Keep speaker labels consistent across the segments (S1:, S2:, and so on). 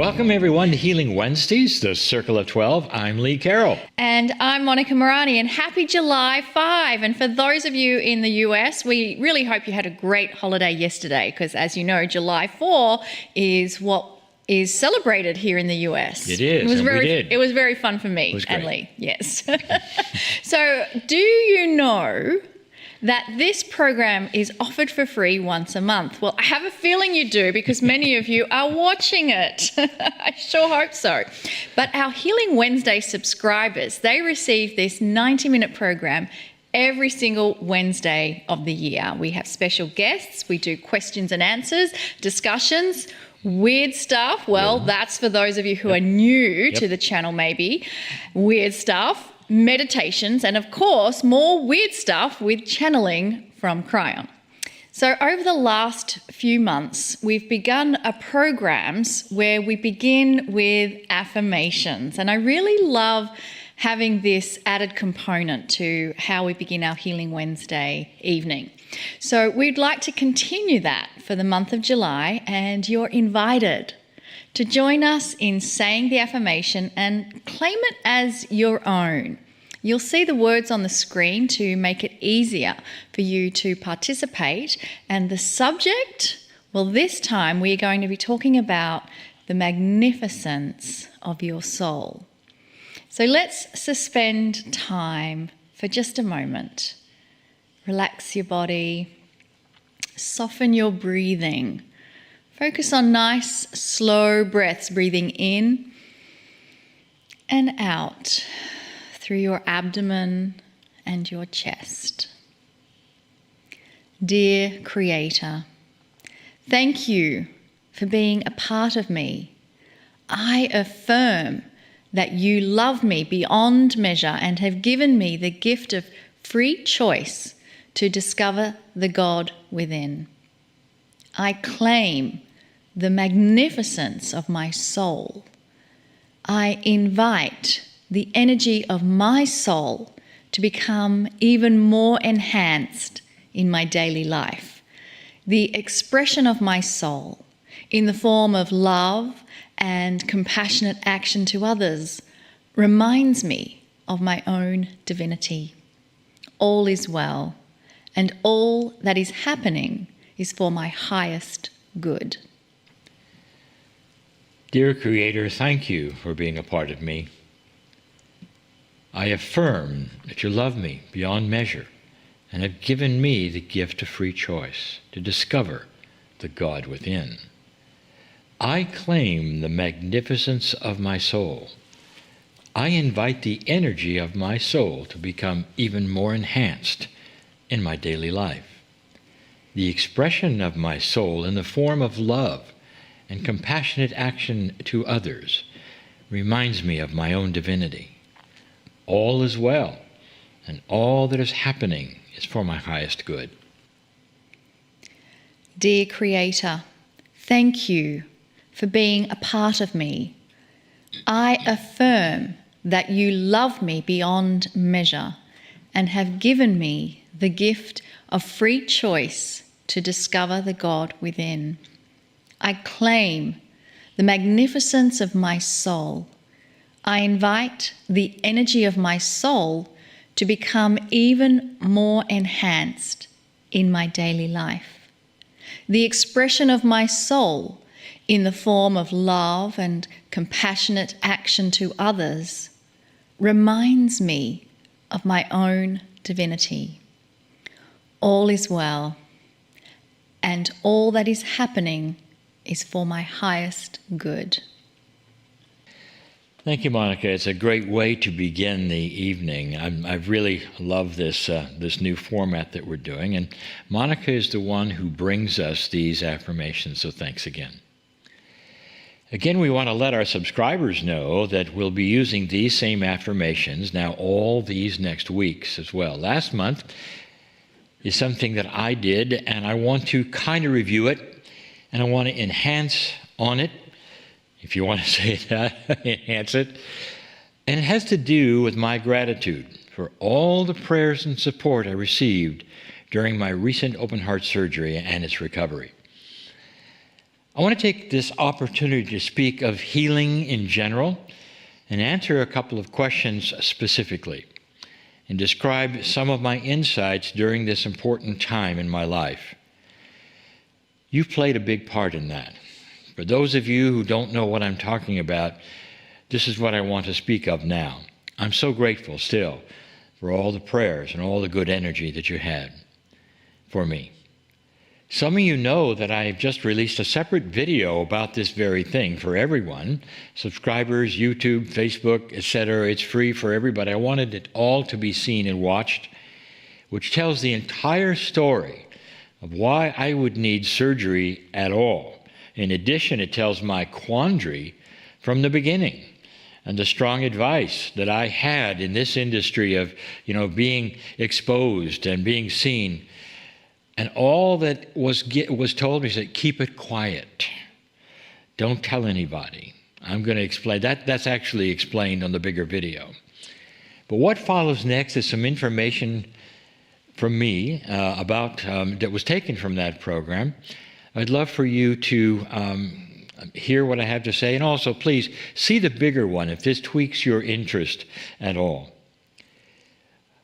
S1: Welcome, everyone, to Healing Wednesdays, the Circle of 12. I'm Lee Carroll.
S2: And I'm Monika Muranyi, and happy July 5. And for those of you in the US, we really hope you had a great holiday yesterday, because as you know, July 4 is what is celebrated here in the US.
S1: It is,
S2: we
S1: did.
S2: It was very fun for me and Lee, yes. So do you know that this program is offered for free once a month? Well, I have a feeling you do, because many of you are watching it. I sure hope so. But our Healing Wednesday subscribers, they receive this 90-minute program every single Wednesday of the year. We have special guests, we do questions and answers, discussions, weird stuff. Well, that's for those of you who are new to the channel maybe. Weird stuff, meditations, and of course, more weird stuff with channeling from Kryon. So over the last few months, we've begun programs where we begin with affirmations. And I really love having this added component to how we begin our Healing Wednesday evening. So we'd like to continue that for the month of July, and you're invited to join us in saying the affirmation and claim it as your own. You'll see the words on the screen to make it easier for you to participate. And the subject, well, this time we're going to be talking about the magnificence of your soul. So let's suspend time for just a moment. Relax your body, soften your breathing. Focus on nice, slow breaths, breathing in and out through your abdomen and your chest. Dear Creator, thank you for being a part of me. I affirm that you love me beyond measure and have given me the gift of free choice to discover the God within. I claim the magnificence of my soul. I invite the energy of my soul to become even more enhanced in my daily life. The expression of my soul in the form of love and compassionate action to others reminds me of my own divinity. All is well, and all that is happening is for my highest good.
S1: Dear Creator, thank you for being a part of me. I affirm that you love me beyond measure and have given me the gift of free choice to discover the God within. I claim the magnificence of my soul. I invite the energy of my soul to become even more enhanced in my daily life. The expression of my soul in the form of love and compassionate action to others reminds me of my own divinity. All is well, and all that is happening is for my highest good.
S2: Dear Creator, thank you for being a part of me. I affirm that you love me beyond measure and have given me the gift of free choice to discover the God within. I claim the magnificence of my soul. I invite the energy of my soul to become even more enhanced in my daily life. The expression of my soul in the form of love and compassionate action to others reminds me of my own divinity. All is well, and all that is happening is for my highest good.
S1: Thank you, Monika. It's a great way to begin the evening. I really love this new format that we're doing, and Monika is the one who brings us these affirmations, so thanks again. Again, we want to let our subscribers know that we'll be using these same affirmations now all these next weeks as well. Last month is something that I did, and I want to kind of review it, and I want to enhance on it, if you want to say that, enhance it. And it has to do with my gratitude for all the prayers and support I received during my recent open heart surgery and its recovery. I want to take this opportunity to speak of healing in general and answer a couple of questions specifically and describe some of my insights during this important time in my life. You've played a big part in that. For those of you who don't know what I'm talking about, this is what I want to speak of now. I'm so grateful still for all the prayers and all the good energy that you had for me. Some of you know that I've just released a separate video about this very thing for everyone. Subscribers, YouTube, Facebook, etc. It's free for everybody. I wanted it all to be seen and watched, which tells the entire story of why I would need surgery at all. In addition, it tells my quandary from the beginning and the strong advice that I had in this industry of, being exposed and being seen. And all that was told me is that keep it quiet. Don't tell anybody. I'm going to explain. That's actually explained on the bigger video. But what follows next is some information from me about that was taken from that program. I'd love for you to hear what I have to say. And also, please, see the bigger one if this tweaks your interest at all.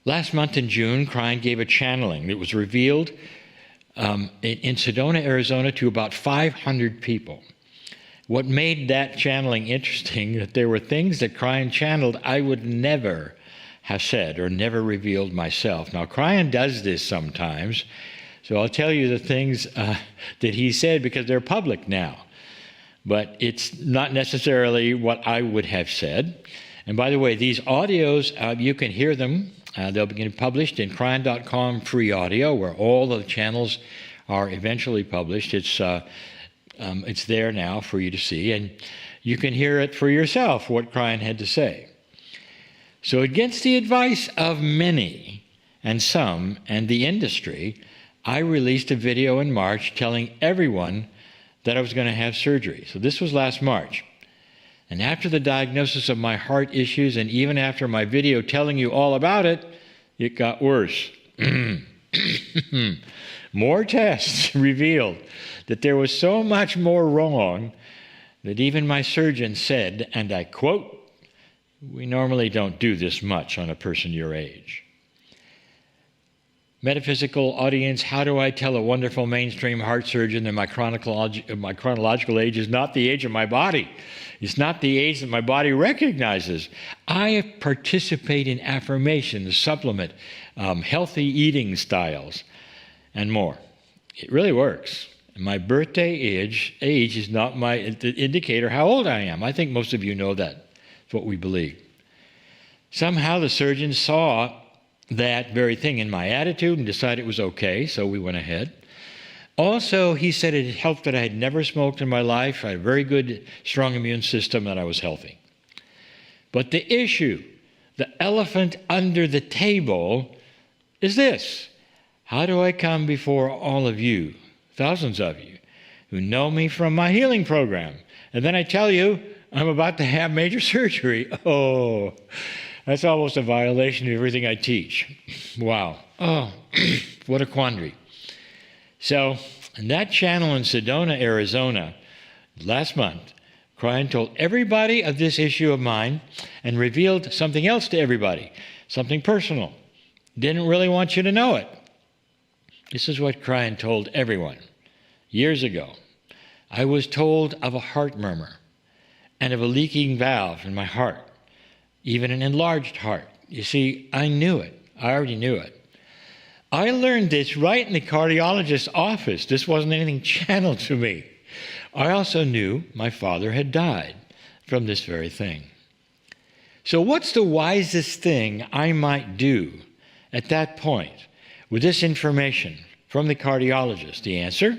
S1: Last month in June, Kryon gave a channeling that was revealed in Sedona, Arizona, to about 500 people. What made that channeling interesting, that there were things that Kryon channeled I would never have said or never revealed myself. Now, Kryon does this sometimes, so I'll tell you the things that he said because they're public now. But it's not necessarily what I would have said. And by the way, these audios, you can hear them. They'll be published in Kryon.com free audio, where all the channels are eventually published. It's there now for you to see, and you can hear it for yourself, what Kryon had to say. So against the advice of many and some and the industry, I released a video in March telling everyone that I was going to have surgery. So this was last March. And after the diagnosis of my heart issues, and even after my video telling you all about it, it got worse. More tests revealed that there was so much more wrong that even my surgeon said, and I quote, "We normally don't do this much on a person your age." Metaphysical audience, how do I tell a wonderful mainstream heart surgeon that my chronological age is not the age of my body? It's not the age that my body recognizes. I participate in affirmations, supplement, healthy eating styles, and more. It really works. My birthday age is not my indicator how old I am. I think most of you know that. It's what we believe. Somehow the surgeon saw that very thing in my attitude and decided it was okay, so we went ahead. Also, he said it helped that I had never smoked in my life. I had a very good, strong immune system, and I was healthy. But the issue, the elephant under the table, is this. How do I come before all of you, thousands of you, who know me from my healing program, and then I tell you I'm about to have major surgery? Oh, that's almost a violation of everything I teach. Wow. Oh, what a quandary. So, in that channel in Sedona, Arizona, last month, Kryon told everybody of this issue of mine and revealed something else to everybody, something personal. Didn't really want you to know it. This is what Kryon told everyone. Years ago, I was told of a heart murmur and of a leaking valve in my heart, even an enlarged heart. You see, I knew it. I already knew it. I learned this right in the cardiologist's office. This wasn't anything channeled to me. I also knew my father had died from this very thing. So what's the wisest thing I might do at that point with this information from the cardiologist? The answer,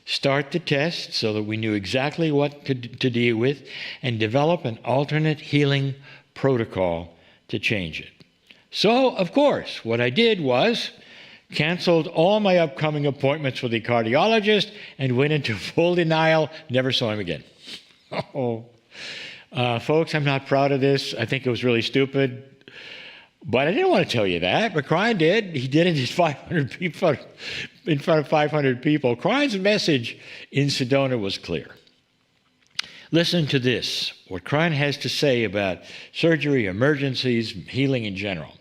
S1: start the test so that we knew exactly what to deal with and develop an alternate healing protocol to change it. So, of course, what I did was canceled all my upcoming appointments with the cardiologist and went into full denial, never saw him again. Folks, I'm not proud of this. I think it was really stupid. But I didn't want to tell you that, but Kryon did. He did it in 500 people, in front of 500 people. Kryon's message in Sedona was clear. Listen to this, what Kryon has to say about surgery, emergencies, healing in general.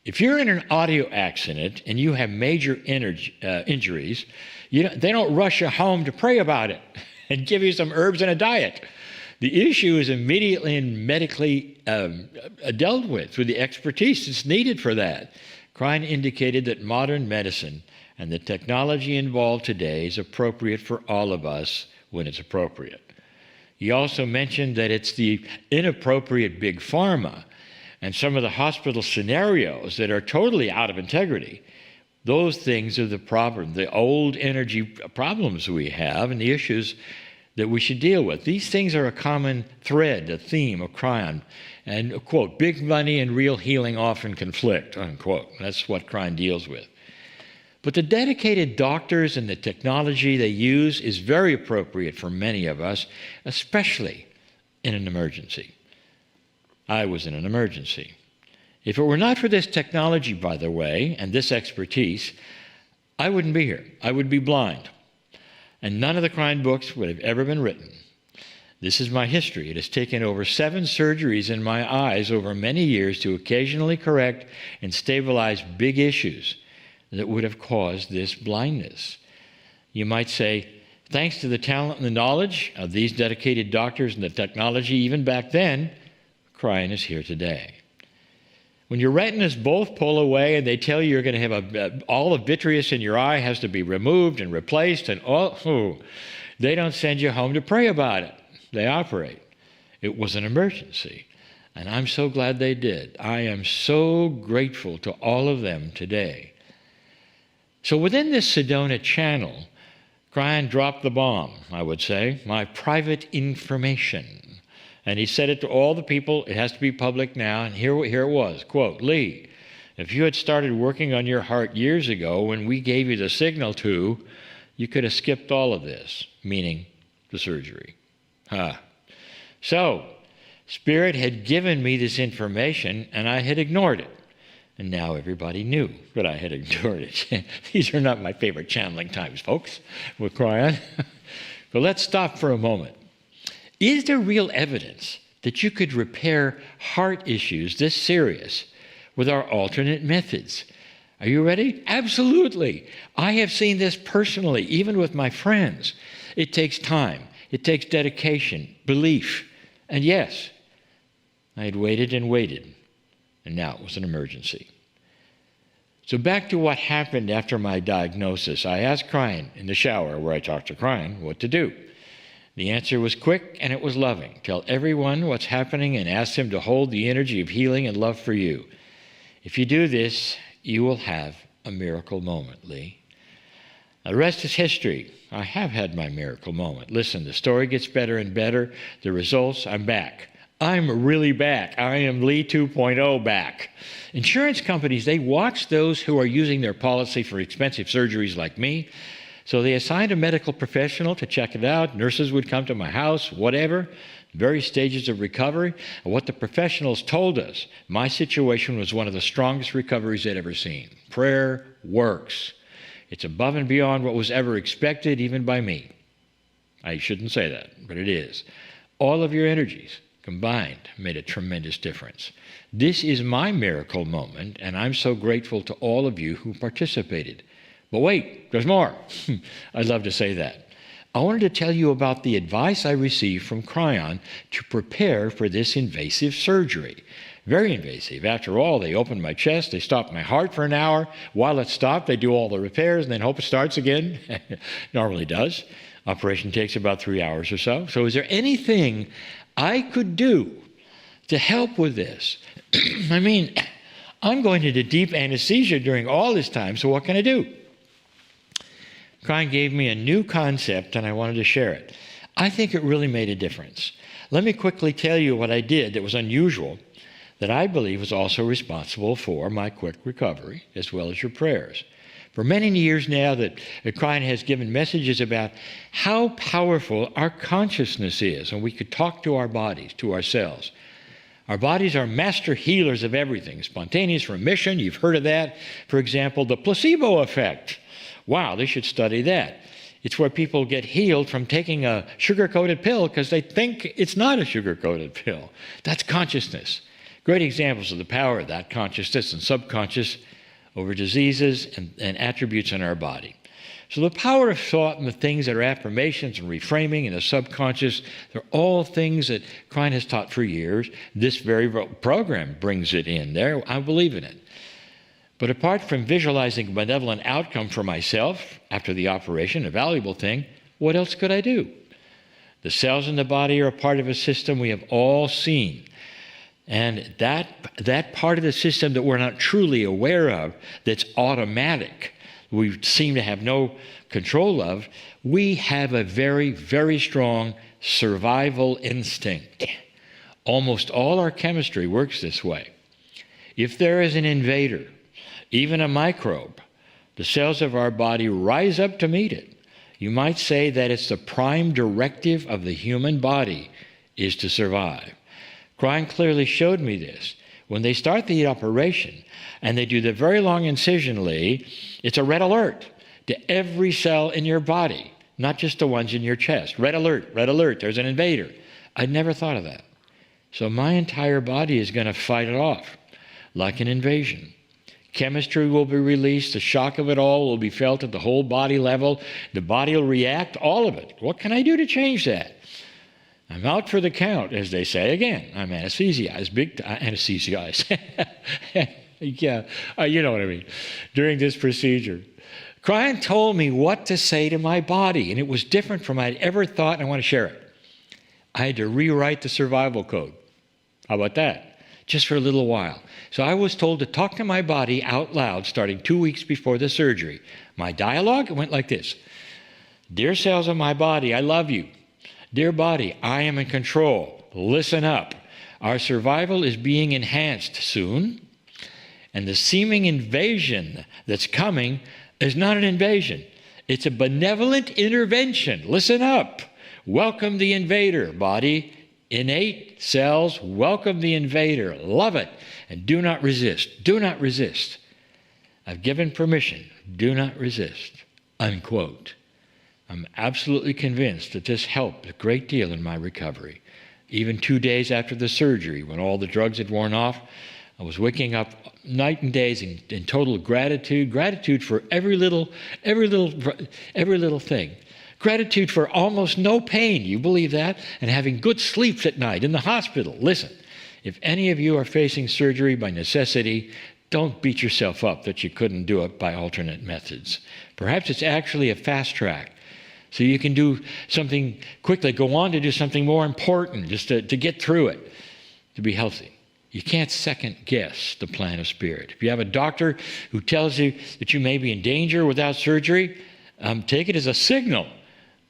S1: If you're in an audio accident and you have major injuries, they don't rush you home to pray about it and give you some herbs and a diet. The issue is immediately and medically dealt with the expertise that's needed for that. Kryon indicated that modern medicine and the technology involved today is appropriate for all of us when it's appropriate. He also mentioned that it's the inappropriate big pharma and some of the hospital scenarios that are totally out of integrity. Those things are the problem, the old energy problems we have and the issues that we should deal with. These things are a common thread, a theme of Kryon. And, quote, big money and real healing often conflict, unquote. That's what Kryon deals with. But the dedicated doctors and the technology they use is very appropriate for many of us, especially in an emergency. I was in an emergency. If it were not for this technology, by the way, and this expertise, I wouldn't be here. I would be blind. And none of the Kryon books would have ever been written. This is my history. It has taken over 7 surgeries in my eyes over many years to occasionally correct and stabilize big issues that would have caused this blindness. You might say, thanks to the talent and the knowledge of these dedicated doctors and the technology even back then, Kryon is here today. When your retinas both pull away and they tell you you're going to have all the vitreous in your eye has to be removed and replaced, and they don't send you home to pray about it. They operate. It was an emergency, and I'm so glad they did. I am so grateful to all of them today. So within this Sedona channel, Kryon dropped the bomb, I would say, my private information. And he said it to all the people. It has to be public now. And here it was, quote, Lee, if you had started working on your heart years ago when we gave you the signal to, you could have skipped all of this, meaning the surgery. So, Spirit had given me this information and I had ignored it. And now everybody knew that I had ignored it. These are not my favorite channeling times, folks, with Kryon. But let's stop for a moment. Is there real evidence that you could repair heart issues this serious with our alternate methods? Are you ready? Absolutely. I have seen this personally, even with my friends. It takes time. It takes dedication, belief. And yes, I had waited and waited, and now it was an emergency. So back to what happened after my diagnosis. I asked Kryon in the shower, where I talked to Kryon, what to do. The answer was quick and it was loving. Tell everyone what's happening and ask them to hold the energy of healing and love for you. If you do this, you will have a miracle moment, Lee. The rest is history. I have had my miracle moment. Listen, the story gets better and better. The results, I'm back. I'm really back. I am Lee 2.0 back. Insurance companies, they watch those who are using their policy for expensive surgeries like me. So they assigned a medical professional to check it out. Nurses would come to my house, whatever, various stages of recovery. And what the professionals told us, my situation was one of the strongest recoveries they'd ever seen. Prayer works. It's above and beyond what was ever expected, even by me. I shouldn't say that, but it is. All of your energies combined made a tremendous difference. This is my miracle moment, and I'm so grateful to all of you who participated. But wait, there's more. I'd love to say that. I wanted to tell you about the advice I received from Kryon to prepare for this invasive surgery. Very invasive. After all, they opened my chest, they stopped my heart for an hour. While it stopped, they do all the repairs and then hope it starts again. Normally does. Operation takes about 3 hours or so. So is there anything I could do to help with this? I mean, I'm going into deep anesthesia during all this time, so what can I do? Kryon gave me a new concept, and I wanted to share it. I think it really made a difference. Let me quickly tell you what I did that was unusual, that I believe was also responsible for my quick recovery, as well as your prayers. For many years now that Kryon has given messages about how powerful our consciousness is, and we could talk to our bodies, to ourselves. Our bodies are master healers of everything. Spontaneous remission, you've heard of that. For example, the placebo effect. Wow, they should study that. It's where people get healed from taking a sugar-coated pill because they think it's not a sugar-coated pill. That's consciousness. Great examples of the power of that consciousness and subconscious over diseases and attributes in our body. So the power of thought and the things that are affirmations and reframing and the subconscious, they're all things that Kryon has taught for years. This very program brings it in there. I believe in it. But apart from visualizing a benevolent outcome for myself after the operation, a valuable thing, what else could I do? The cells in the body are a part of a system we have all seen. And that part of the system that we're not truly aware of, that's automatic, we seem to have no control of, we have a very, very strong survival instinct. Almost all our chemistry works this way. If there is an invader, even a microbe, the cells of our body rise up to meet it. You might say that it's the prime directive of the human body is to survive. Kryon clearly showed me this. When they start the operation and they do the very long incision, Lee, it's a red alert to every cell in your body, not just the ones in your chest. Red alert, there's an invader. I'd never thought of that. So my entire body is going to fight it off like an invasion. Chemistry will be released. The shock of it all will be felt at the whole body level. The body will react, all of it. What can I do to change that? I'm out for the count, as they say. Again, I'm anesthetized, anesthetized. Yeah, you know what I mean. During this procedure, Kryon told me what to say to my body, and it was different from I'd ever thought, and I want to share it. I had to rewrite the survival code. How about that? Just for a little while. So I was told to talk to my body out loud starting 2 weeks before the surgery. My dialogue went like this. Dear cells of my body, I love you. Dear body, I am in control. Listen up. Our survival is being enhanced soon, and the seeming invasion that's coming is not an invasion. It's a benevolent intervention. Listen up. Welcome the invader, body. Innate cells, welcome the invader. Love it. And do not resist. Do not resist. I've given permission. Do not resist. Unquote. I'm absolutely convinced that this helped a great deal in my recovery. Even 2 days after the surgery, when all the drugs had worn off, I was waking up night and days in total gratitude for every little thing. Gratitude for almost no pain, you believe that? And having good sleeps at night in the hospital. Listen, if any of you are facing surgery by necessity, don't beat yourself up that you couldn't do it by alternate methods. Perhaps it's actually a fast track. So you can do something quickly, go on to do something more important, just to get through it, to be healthy. You can't second guess the plan of Spirit. If you have a doctor who tells you that you may be in danger without surgery, take it as a signal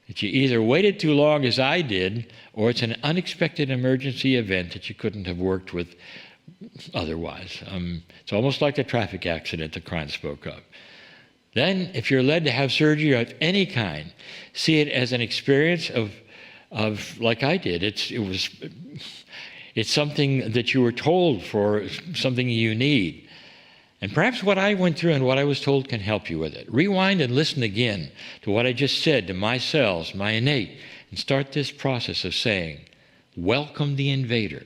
S1: that you either waited too long as I did, or it's an unexpected emergency event that you couldn't have worked with otherwise. It's almost like the traffic accident that Kryon spoke of. Then, if you're led to have surgery of any kind, see it as an experience of like I did. It's something that you were told for, something you need. And perhaps what I went through and what I was told can help you with it. Rewind and listen again to what I just said to my cells, my innate, and start this process of saying, welcome the invader,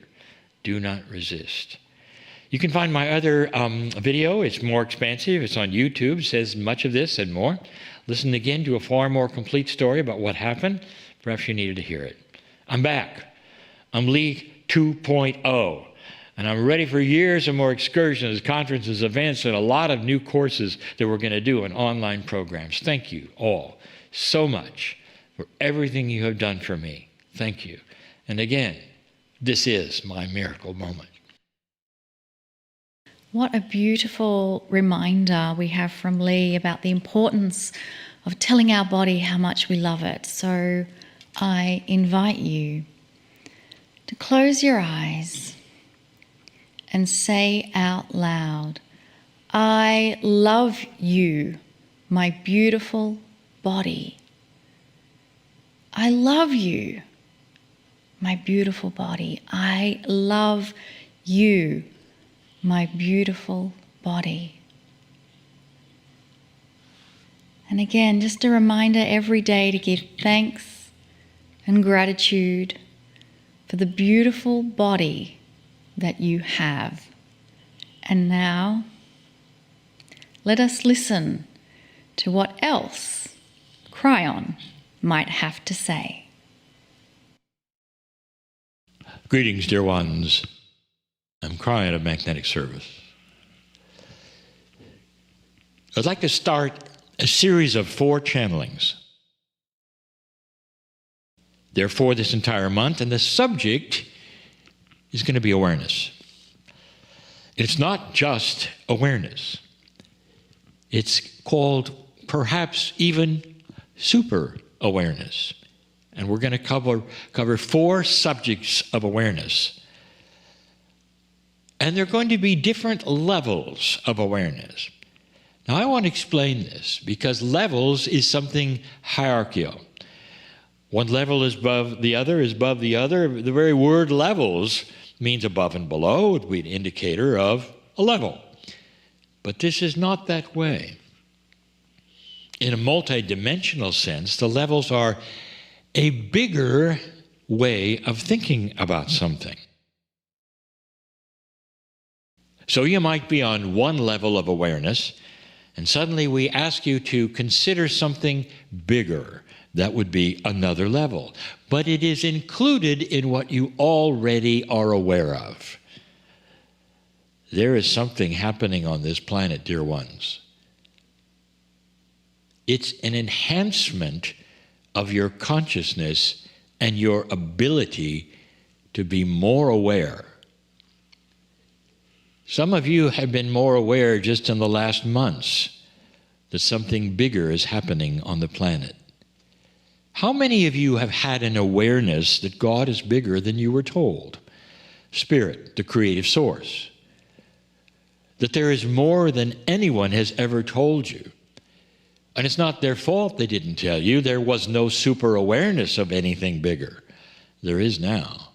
S1: do not resist. You can find my other video. It's more expansive. It's on YouTube. It says much of this and more. Listen again to a far more complete story about what happened. Perhaps you needed to hear it. I'm back. I'm Lee 2.0. And I'm ready for years of more excursions, conferences, events, and a lot of new courses that we're going to do and online programs. Thank you all so much for everything you have done for me. Thank you. And again, this is my miracle moment.
S2: What a beautiful reminder we have from Lee about the importance of telling our body how much we love it. So I invite you to close your eyes and say out loud, I love you, my beautiful body. I love you, my beautiful body. I love you, my beautiful body. And again, just a reminder every day to give thanks and gratitude for the beautiful body that you have. And now, let us listen to what else Kryon might have to say.
S1: Greetings, dear ones. I'm Kryon of Magnetic Service. I'd like to start a series of 4 channelings. They're for this entire month, and the subject is going to be awareness. It's not just awareness. It's called perhaps even super awareness. And we're going to cover 4 subjects of awareness. And they're going to be different levels of awareness. Now, I want to explain this because levels is something hierarchical. One level is above the other, is above the other. The very word levels means above and below. It would be an indicator of a level. But this is not that way. In a multidimensional sense, the levels are a bigger way of thinking about something. So you might be on one level of awareness, and suddenly we ask you to consider something bigger. That would be another level. But it is included in what you already are aware of. There is something happening on this planet, dear ones. It's an enhancement of your consciousness and your ability to be more aware. Some of you have been more aware just in the last months that something bigger is happening on the planet. How many of you have had an awareness that God is bigger than you were told? Spirit, the creative source. That there is more than anyone has ever told you. And it's not their fault they didn't tell you. There was no super awareness of anything bigger. There is now.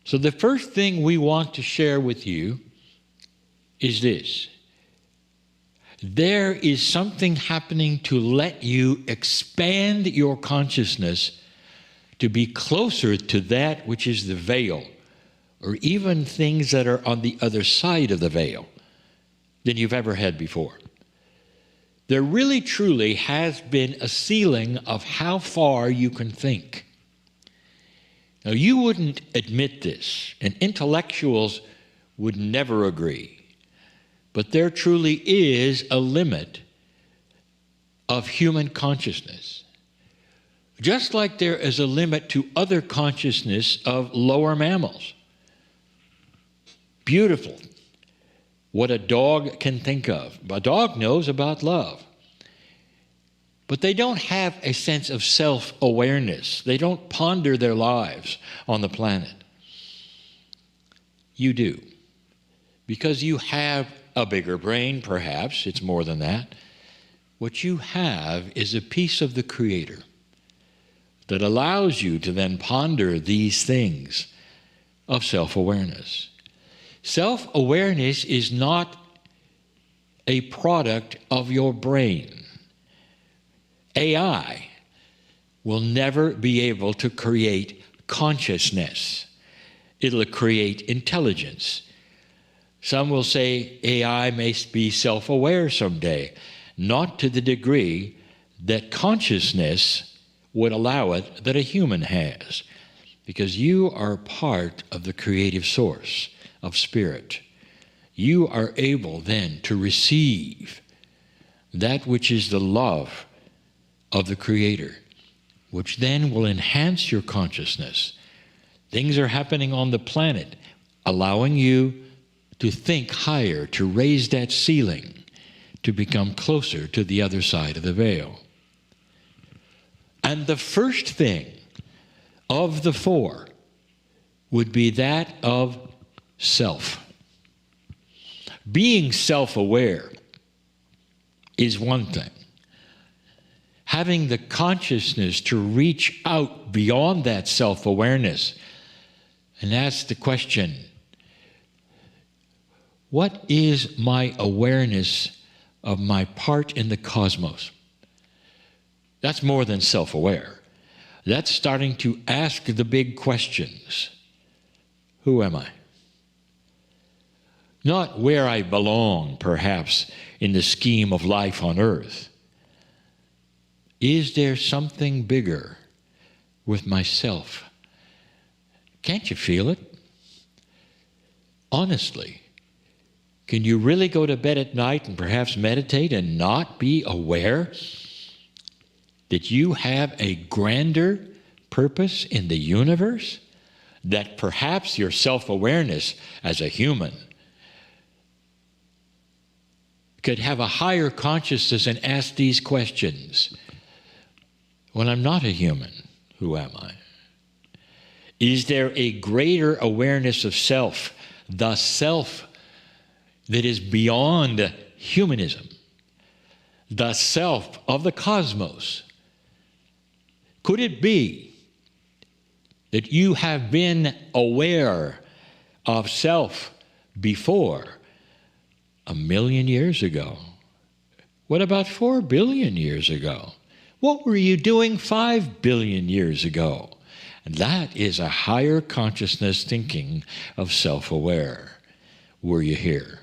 S1: So the first thing we want to share with you is this. There is something happening to let you expand your consciousness to be closer to that which is the veil, or even things that are on the other side of the veil than you've ever had before. There really truly has been a ceiling of how far you can think. Now, you wouldn't admit this, and intellectuals would never agree. But there truly is a limit of human consciousness. Just like there is a limit to other consciousness of lower mammals. Beautiful. What a dog can think of. A dog knows about love. But they don't have a sense of self-awareness. They don't ponder their lives on the planet. You do. Because you have a bigger brain, perhaps. It's more than that. What you have is a piece of the Creator that allows you to then ponder these things of self-awareness. Self-awareness is not a product of your brain. AI will never be able to create consciousness. It'll create intelligence. Some will say AI may be self-aware someday, not to the degree that consciousness would allow it that a human has, because you are part of the creative source of spirit. You are able then to receive that which is the love of the Creator, which then will enhance your consciousness. Things are happening on the planet, allowing you to think higher, to raise that ceiling, to become closer to the other side of the veil. And the first thing of the 4 would be that of self. Being self-aware is one thing. Having the consciousness to reach out beyond that self-awareness and ask the question, what is my awareness of my part in the cosmos? That's more than self-aware. That's starting to ask the big questions. Who am I? Not where I belong, perhaps, in the scheme of life on earth. Is there something bigger with myself? Can't you feel it? Honestly, can you really go to bed at night and perhaps meditate and not be aware that you have a grander purpose in the universe? That perhaps your self-awareness as a human could have a higher consciousness and ask these questions. When I'm not a human, who am I? Is there a greater awareness of self, the self that is beyond humanism, the self of the cosmos? Could it be that you have been aware of self before 1 million years ago? What about 4 billion years ago? What were you doing 5 billion years ago? And that is a higher consciousness thinking of self-aware. Were you here?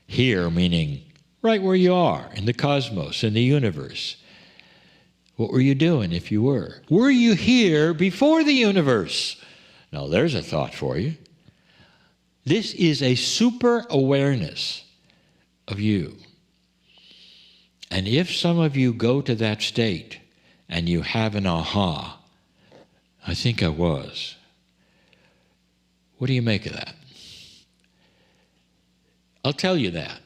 S1: Here meaning right where you are, in the cosmos, in the universe. What were you doing if you were? Were you here before the universe? Now there's a thought for you. This is a super awareness of you. And if some of you go to that state and you have an aha, I think I was. What do you make of that? I'll tell you that.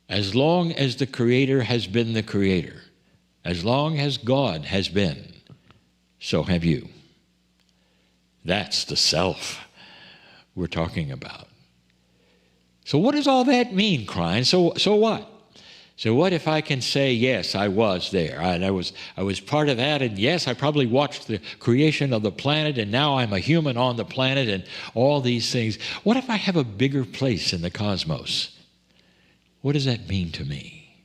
S1: As long as the Creator has been the Creator, as long as God has been, so have you. That's the self we're talking about. So what does all that mean, Kryon? So what? So what if I can say, yes, I was there, and I was part of that, and yes, I probably watched the creation of the planet, and now I'm a human on the planet, and all these things. What if I have a bigger place in the cosmos? What does that mean to me?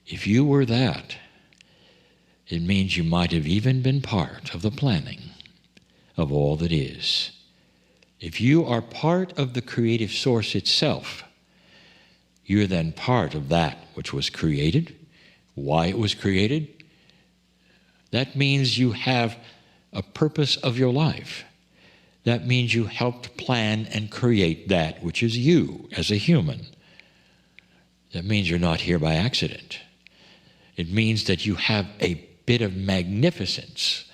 S1: If you were that, it means you might have even been part of the planning of all that is. If you are part of the creative source itself, you're then part of that which was created, why it was created. That means you have a purpose of your life. That means you helped plan and create that which is you as a human. That means you're not here by accident. It means that you have a bit of magnificence,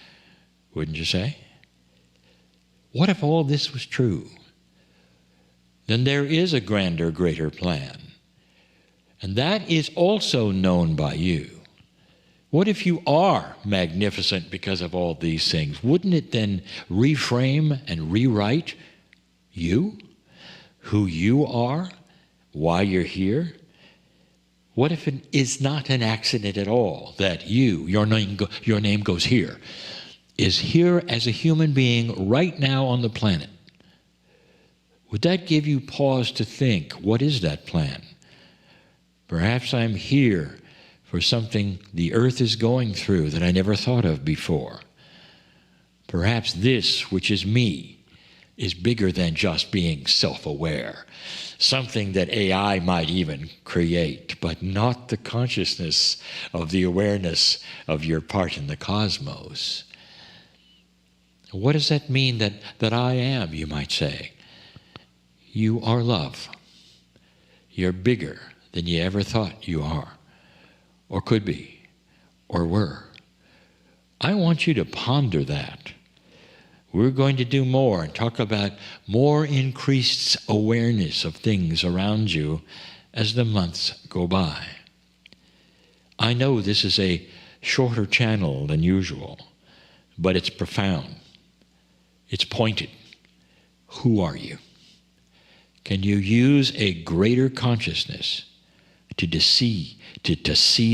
S1: wouldn't you say? What if all this was true? Then there is a grander, greater plan. And that is also known by you. What if you are magnificent because of all these things? Wouldn't it then reframe and rewrite you? Who you are? Why you're here? What if it is not an accident at all that you, your name goes here, is here as a human being right now on the planet? Would that give you pause to think, what is that plan? Perhaps I'm here for something the earth is going through that I never thought of before. Perhaps this, which is me, is bigger than just being self-aware. Something that AI might even create, but not the consciousness of the awareness of your part in the cosmos. What does that mean that I am, you might say? You are love. You're bigger than you ever thought you are, or could be, or were. I want you to ponder that. We're going to do more and talk about more increased awareness of things around you as the months go by. I know this is a shorter channel than usual, but it's profound. It's pointed. Who are you? Can you use a greater consciousness to see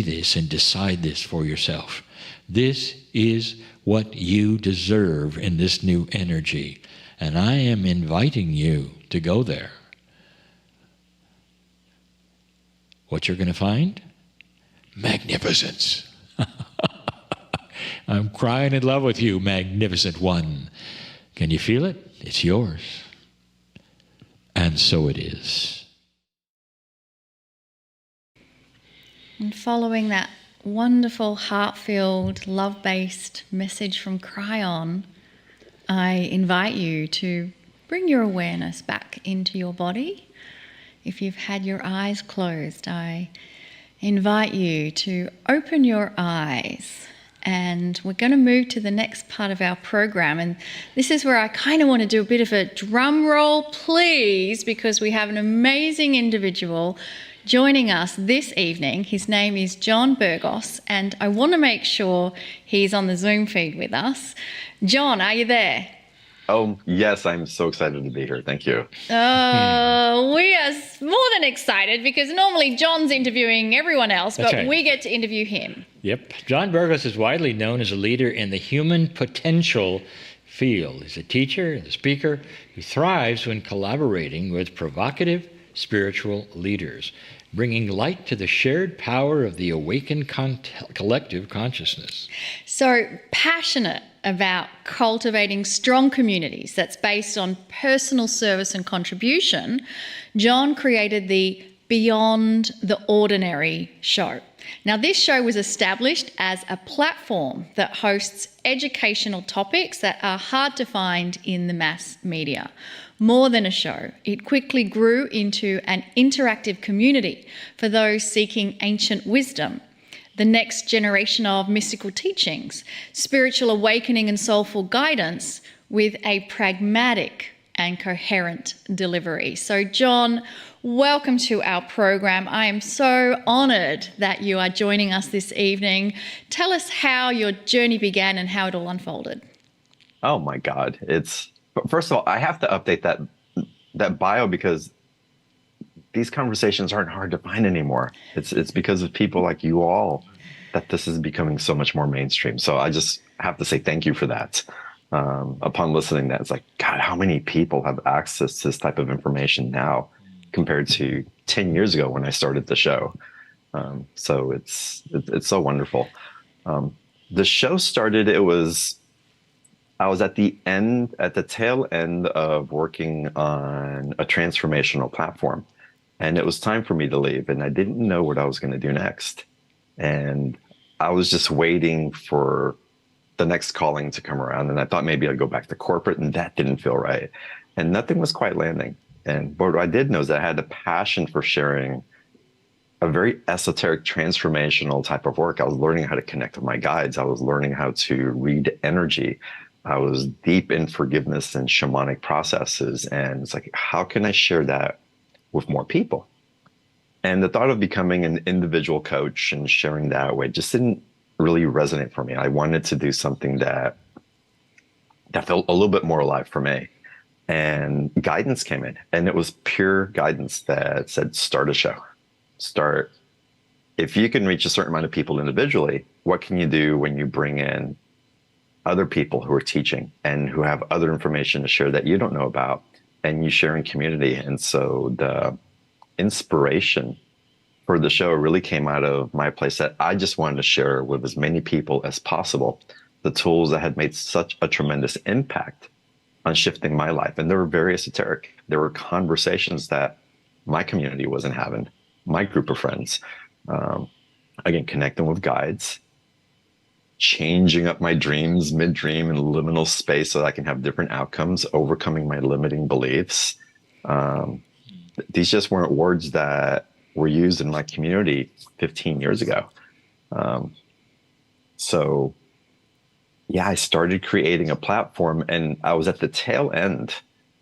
S1: this and decide this for yourself? This is what you deserve in this new energy. And I am inviting you to go there. What you're going to find? Magnificence. I'm crying in love with you, magnificent one. Can you feel it? It's yours. And so it is.
S2: And following that wonderful, heart-filled, love-based message from Kryon, I invite you to bring your awareness back into your body. If you've had your eyes closed, I invite you to open your eyes. And we're going to move to the next part of our program. And this is where I kind of want to do a bit of a drum roll, please, because we have an amazing individual joining us this evening. His name is John Burgos, and I want to make sure he's on the Zoom feed with us. John, are you there?
S3: Oh, yes, I'm so excited to be here. Thank you.
S2: Oh, we are more than excited because normally John's interviewing everyone else, but
S1: right.
S2: We get to interview him.
S1: Yep. John Burgos is widely known as a leader in the human potential field. He's a teacher and a speaker who thrives when collaborating with provocative spiritual leaders, bringing light to the shared power of the awakened collective consciousness.
S2: So passionate about cultivating strong communities that's based on personal service and contribution, John created the Beyond the Ordinary show. Now, this show was established as a platform that hosts educational topics that are hard to find in the mass media. More than a show, it quickly grew into an interactive community for those seeking ancient wisdom, the next generation of mystical teachings, spiritual awakening and soulful guidance with a pragmatic and coherent delivery. So, John, welcome to our program. I am so honoured that you are joining us this evening. Tell us how your journey began and how it all unfolded.
S3: Oh my God. First of all, I have to update that bio because these conversations aren't hard to find anymore. It's because of people like you all that this is becoming so much more mainstream. So I just have to say thank you for that. Upon listening to that, it's like, God, how many people have access to this type of information now compared to 10 years ago when I started the show? So it's so wonderful. The show started, I was at the tail end of working on a transformational platform, and it was time for me to leave, and I didn't know what I was going to do next. And I was just waiting for the next calling to come around, and I thought maybe I'd go back to corporate, and that didn't feel right. And nothing was quite landing. But what I did know is that I had a passion for sharing a very esoteric, transformational type of work. I was learning how to connect with my guides. I was learning how to read energy. I was deep in forgiveness and shamanic processes. And it's like, how can I share that with more people? And the thought of becoming an individual coach and sharing that way just didn't really resonate for me. I wanted to do something that felt a little bit more alive for me. And guidance came in, and it was pure guidance that said, start a show. If you can reach a certain amount of people individually, what can you do when you bring in other people who are teaching and who have other information to share that you don't know about, and you share in community? And so the inspiration for the show really came out of my place that I just wanted to share with as many people as possible the tools that had made such a tremendous impact on shifting my life. And they were very esoteric. There were conversations that my community wasn't having, my group of friends. Again, connecting with guides, changing up my dreams mid-dream in liminal space so that I can have different outcomes, overcoming my limiting beliefs. These just weren't words that were used in my community 15 years ago. So yeah, I started creating a platform, and I was at the tail end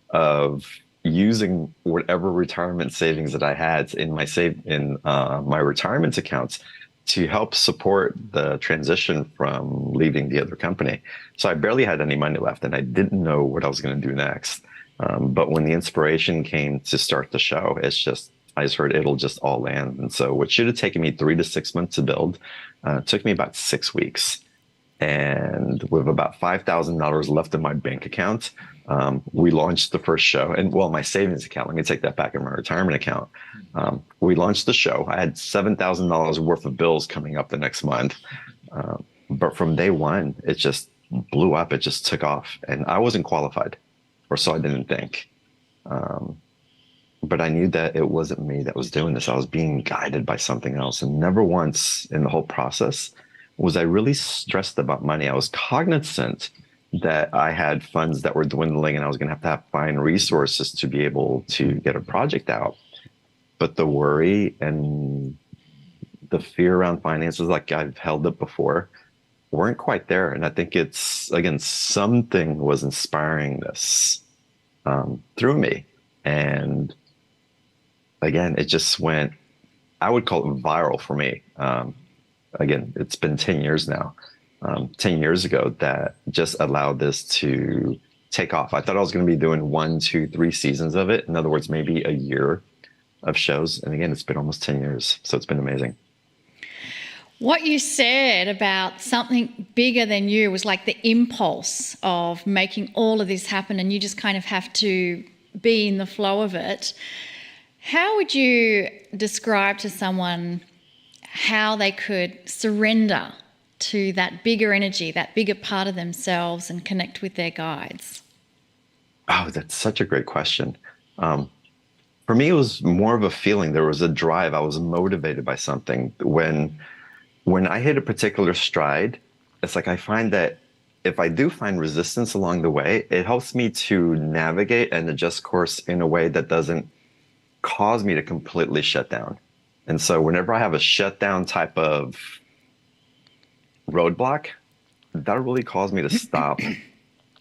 S3: of using whatever retirement savings that I had in my retirement accounts to help support the transition from leaving the other company. So I barely had any money left, and I didn't know what I was going to do next. But when the inspiration came to start the show, I just heard it'll just all land. And so what should have taken me 3 to 6 months to build took me about 6 weeks. And with about $5,000 left in my bank account, we launched the first show. And well, my savings account, let me take that back, in my retirement account. We launched the show. I had $7,000 worth of bills coming up the next month. But from day one, it just blew up. It just took off. And I wasn't qualified, or so I didn't think. But I knew that it wasn't me that was doing this. I was being guided by something else. And never once in the whole process was I really stressed about money. I was cognizant that I had funds that were dwindling and I was going to have find resources to be able to get a project out. But the worry and the fear around finances, like I've held up before, weren't quite there. And I think it's, again, something was inspiring this through me. And again, it just went, I would call it viral for me. Again, it's been 10 years now. 10 years ago that just allowed this to take off. I thought I was going to be doing 1, 2, 3 seasons of it. In other words, maybe a year of shows. And again, it's been almost 10 years. So it's been amazing.
S2: What you said about something bigger than you was like the impulse of making all of this happen, and you just kind of have to be in the flow of it. How would you describe to someone how they could surrender to that bigger energy, that bigger part of themselves, and connect with their guides?
S3: Oh, that's such a great question. For me, it was more of a feeling. There was a drive. I was motivated by something. When I hit a particular stride, it's like I find that if I do find resistance along the way, it helps me to navigate and adjust course in a way that doesn't cause me to completely shut down. And so whenever I have a shutdown type of roadblock, that really caused me to stop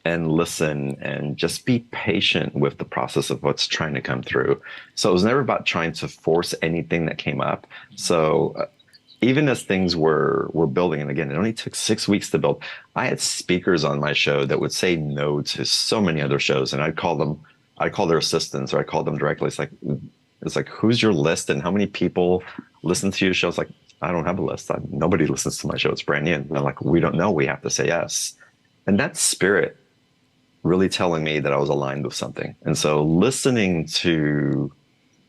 S3: and listen and just be patient with the process of what's trying to come through. So it was never about trying to force anything that came up. So even as things were building, and again, it only took 6 weeks to build, I had speakers on my show that would say no to so many other shows. And I'd call their assistants, or I'd call them directly. It's like, who's your list and how many people listen to your show? It's like, I don't have a list. Nobody listens to my show. It's brand new. And I'm like, we don't know. We have to say yes. And that spirit really telling me that I was aligned with something. And so listening to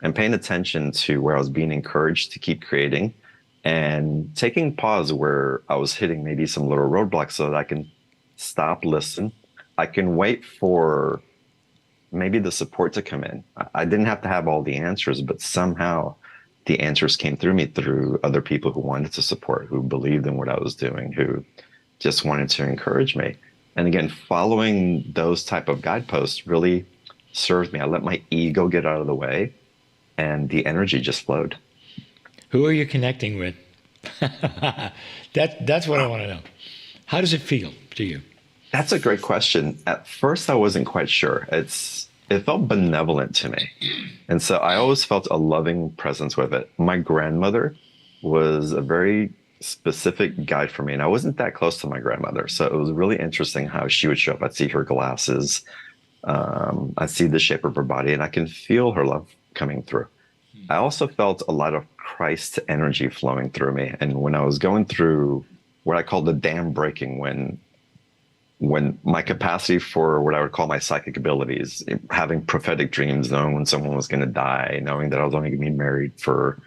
S3: and paying attention to where I was being encouraged to keep creating, and taking pause where I was hitting maybe some little roadblocks so that I can stop, listen. I can wait for maybe the support to come in. I didn't have to have all the answers, but somehow the answers came through me through other people who wanted to support, who believed in what I was doing, who just wanted to encourage me. And again, following those type of guideposts really served me. I let my ego get out of the way, and the energy just flowed.
S1: Who are you connecting with? That's what I want to know. How does it feel to you?
S3: That's a great question. At first, I wasn't quite sure. It felt benevolent to me. And so I always felt a loving presence with it. My grandmother was a very specific guide for me, and I wasn't that close to my grandmother. So it was really interesting how she would show up. I'd see her glasses. I'd see the shape of her body, and I can feel her love coming through. I also felt a lot of Christ energy flowing through me. And when I was going through what I call the dam breaking, when my capacity for what I would call my psychic abilities, having prophetic dreams, knowing when someone was going to die, knowing that I was only going to be married for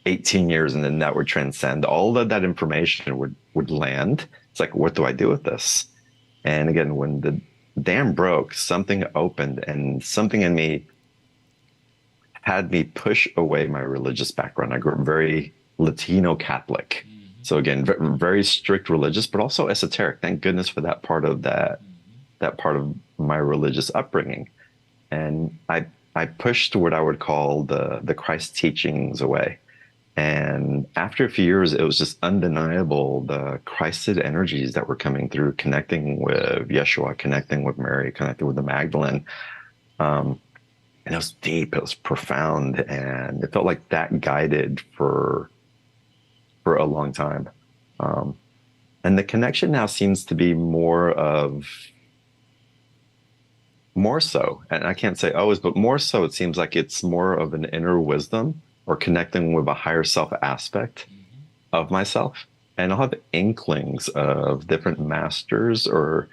S3: 18 years and then that would transcend, all of that information would land. It's like, what do I do with this? And again, when the dam broke, something opened, and something in me had me push away my religious background. I grew up very Latino Catholic. So again, very strict religious, but also esoteric. Thank goodness for that part of that part of my religious upbringing. And I pushed what I would call the Christ teachings away. And after a few years, it was just undeniable, the Christed energies that were coming through, connecting with Yeshua, connecting with Mary, connecting with the Magdalene. And it was deep, it was profound, and it felt like that guided for a long time. And the connection now seems to be more so, and I can't say always, but more so, it seems like it's more of an inner wisdom or connecting with a higher self aspect of myself. and I'll have inklings of different masters or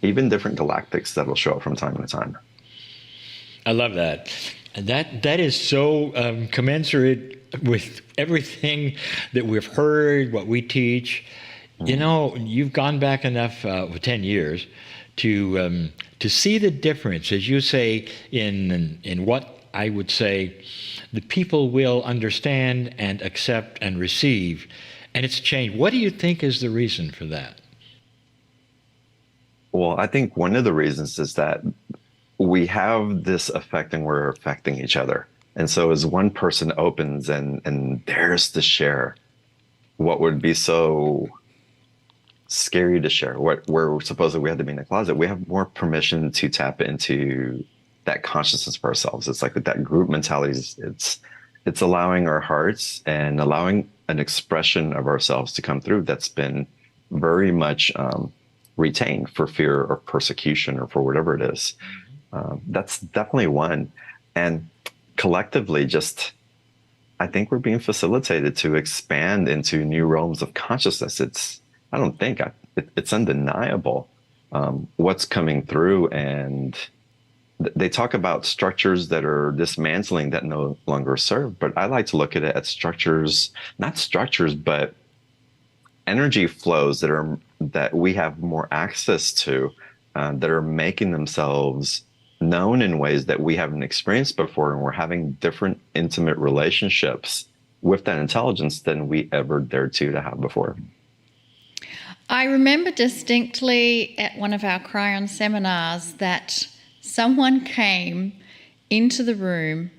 S3: even different galactics that'll show up from time to time.
S1: I love that. And that is so commensurate with everything that we've heard, what we teach. You know, you've gone back enough, 10 years, to see the difference, as you say, in what I would say the people will understand and accept and receive. And it's changed. What do you think is the reason for that?
S3: Well, I think one of the reasons is that we have this effect and we're affecting each other. And so as one person opens and dares to share what would be so scary to share, where supposedly we had to be in the closet, we have more permission to tap into that consciousness for ourselves. It's like with that group mentality, it's allowing our hearts and allowing an expression of ourselves to come through that's been very much retained for fear or persecution or for whatever it is. That's definitely one. And collectively, I think we're being facilitated to expand into new realms of consciousness. It's undeniable what's coming through. And they talk about structures that are dismantling that no longer serve. But I like to look at it as structures, not structures, but energy flows that we have more access to, that are making themselves known in ways that we haven't experienced before, and we're having different intimate relationships with that intelligence than we ever dared to have before.
S2: I remember distinctly at one of our Kryon seminars that someone came into the room,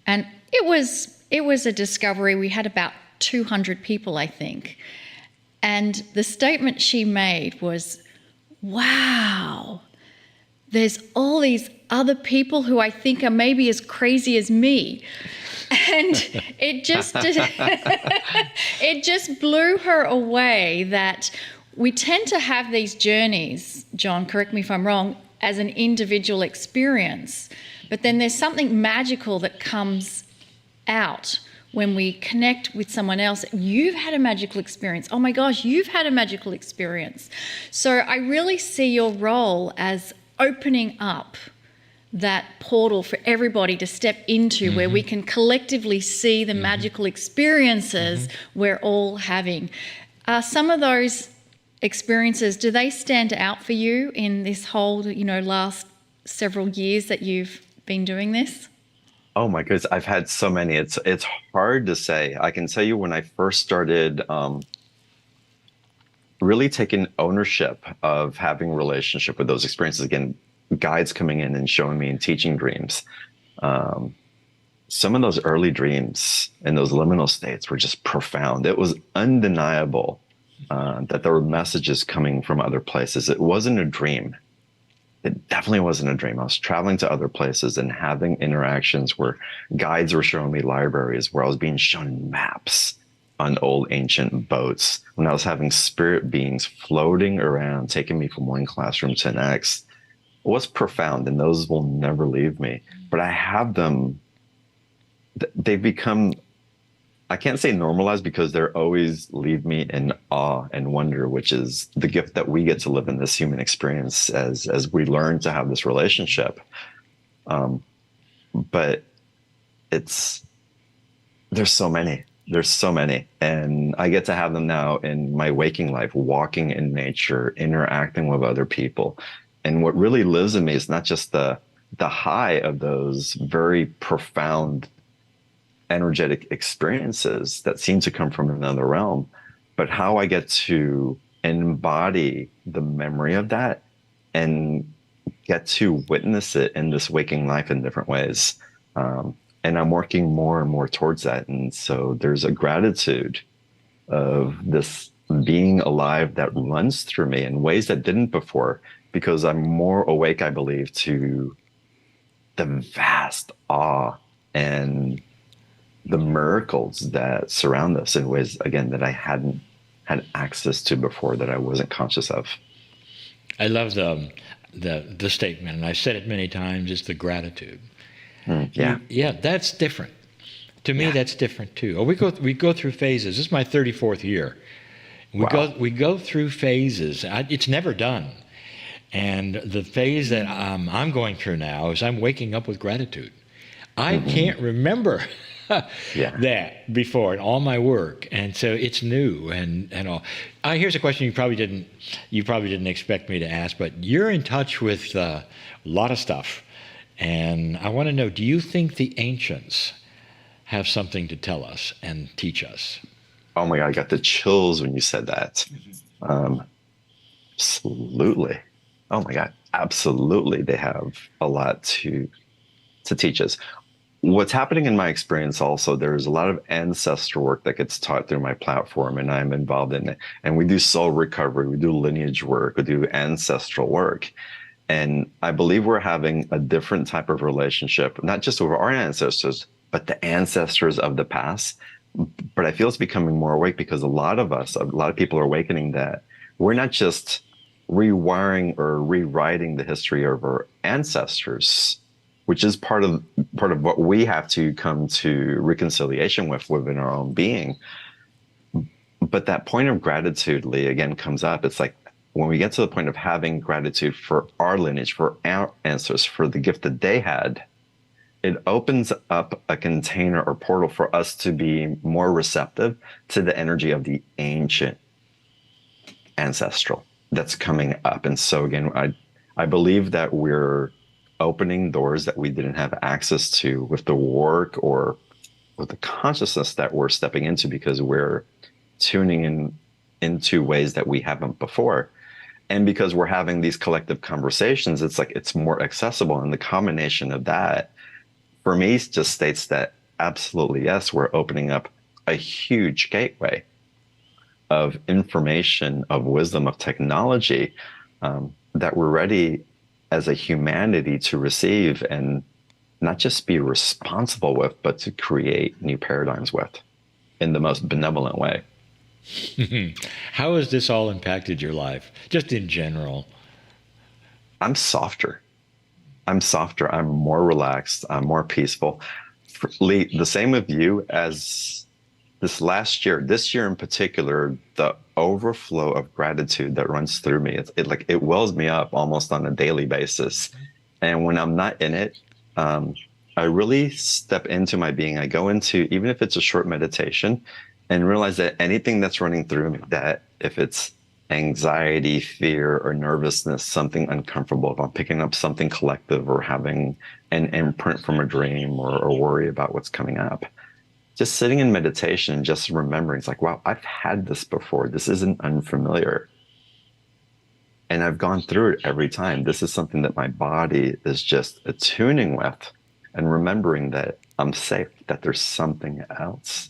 S2: and it was a discovery. We had about 200 people, I think. And the statement she made was, wow, there's all these other people who I think are maybe as crazy as me. And it just blew her away that we tend to have these journeys, John, correct me if I'm wrong, as an individual experience. But then there's something magical that comes out when we connect with someone else. You've had a magical experience. Oh my gosh, you've had a magical experience. So I really see your role as opening up that portal for everybody to step into, where we can collectively see the magical experiences we're all having. Some of those experiences, do they stand out for you in this whole, last several years that you've been doing this?
S3: Oh my goodness, I've had so many. It's hard to say. I can tell you when I first started really taking ownership of having a relationship with those experiences, again, guides coming in and showing me and teaching dreams. Some of those early dreams and those liminal states were just profound. It was undeniable that there were messages coming from other places. It wasn't a dream. It definitely wasn't a dream. I was traveling to other places and having interactions where guides were showing me libraries, where I was being shown maps on old ancient boats, when I was having spirit beings floating around, taking me from one classroom to the next. It was profound, and those will never leave me. But I have them, they've become, I can't say normalized, because they always leave me in awe and wonder, which is the gift that we get to live in this human experience as we learn to have this relationship. But there's so many. There's so many. And I get to have them now in my waking life, walking in nature, interacting with other people. And what really lives in me is not just the high of those very profound energetic experiences that seem to come from another realm, but how I get to embody the memory of that and get to witness it in this waking life in different ways. And I'm working more and more towards that. And so there's a gratitude of this being alive that runs through me in ways that didn't before, because I'm more awake, I believe, to the vast awe and the miracles that surround us in ways, again, that I hadn't had access to before, that I wasn't conscious of.
S1: I love the statement, and I've said it many times, it's the gratitude. Yeah, that's different. To me, that's different too. We go through phases. This is my 34th year.
S3: Wow.
S1: We go through phases. It's never done. And the phase that I'm going through now is I'm waking up with gratitude. I can't remember
S3: Yeah.
S1: that before in all my work, and so it's new and all. Here's a question you probably didn't expect me to ask, but you're in touch with a lot of stuff, and I want to know: do you think the ancients have something to tell us and teach us?
S3: Oh my God, I got the chills when you said that. Absolutely. Oh my God, absolutely. They have a lot to teach us. What's happening in my experience also, there's a lot of ancestral work that gets taught through my platform, and I'm involved in it. And we do soul recovery, we do lineage work, we do ancestral work. And I believe we're having a different type of relationship, not just with our ancestors, but the ancestors of the past. But I feel it's becoming more awake because a lot of people are awakening that we're not just rewiring or rewriting the history of our ancestors, which is part of what we have to come to reconciliation with within our own being. But that point of gratitude, Lee, again comes up. It's like when we get to the point of having gratitude for our lineage, for our ancestors, for the gift that they had, it opens up a container or portal for us to be more receptive to the energy of the ancient ancestral that's coming up. And so again, I believe that we're opening doors that we didn't have access to with the work or with the consciousness that we're stepping into, because we're tuning into ways that we haven't before. And because we're having these collective conversations, it's like it's more accessible. And the combination of that, for me, just states that absolutely, yes, we're opening up a huge gateway of information, of wisdom, of technology that we're ready as a humanity to receive and not just be responsible with, but to create new paradigms with in the most benevolent way.
S1: How has this all impacted your life, just in general?
S3: I'm softer. I'm more relaxed. I'm more peaceful. Lee, the same with you as this year in particular, the overflow of gratitude that runs through me, it wells me up almost on a daily basis. And when I'm not in it, I really step into my being. I go into, even if it's a short meditation, and realize that anything that's running through me, that if it's anxiety, fear, or nervousness, something uncomfortable, if I'm picking up something collective or having an imprint from a dream or worry about what's coming up, just sitting in meditation and just remembering, it's like, wow, I've had this before. This isn't unfamiliar. And I've gone through it every time. This is something that my body is just attuning with and remembering that I'm safe, that there's something else.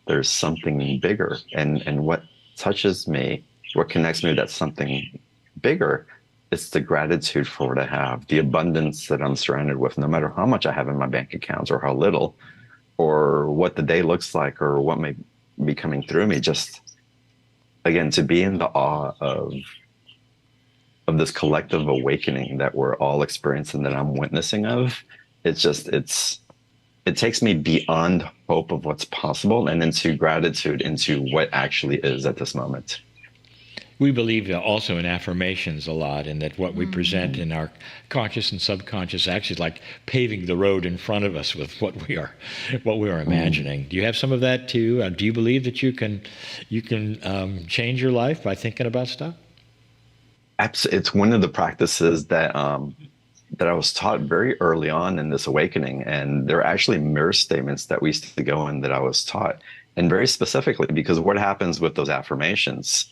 S3: There's something bigger. And what touches me, what connects me to that something bigger, it's the gratitude for what I have, the abundance that I'm surrounded with, no matter how much I have in my bank accounts or how little, or what the day looks like, or what may be coming through me. Just, again, to be in the awe of this collective awakening that we're all experiencing, that I'm witnessing of. It takes me beyond hope of what's possible and into gratitude, into what actually is at this moment.
S1: We believe also in affirmations a lot, and that what we present in our conscious and subconscious actually is like paving the road in front of us with what we are imagining. Do you have some of that too? Do you believe that you can change your life by thinking about stuff?
S3: It's one of the practices that I was taught very early on in this awakening. And there are actually mirror statements that we used to go in that I was taught. And very specifically, because what happens with those affirmations,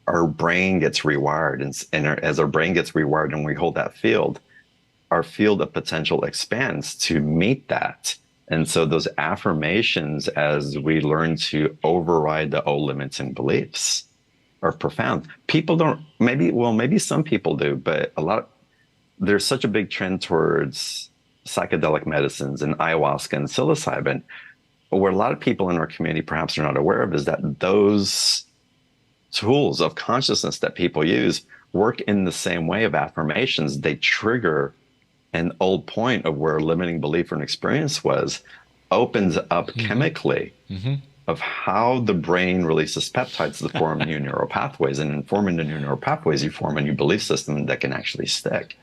S3: our brain gets rewired. And as our brain gets rewired and we hold that field, our field of potential expands to meet that. And so those affirmations, as we learn to override the old limits and beliefs, are profound. People don't, maybe some people do, but there's such a big trend towards psychedelic medicines and ayahuasca and psilocybin. But what a lot of people in our community perhaps are not aware of is that those tools of consciousness that people use work in the same way of affirmations. They trigger an old point of where a limiting belief or an experience was, opens up chemically of how the brain releases peptides to form new neural pathways. And in forming the new neural pathways, you form a new belief system that can actually stick.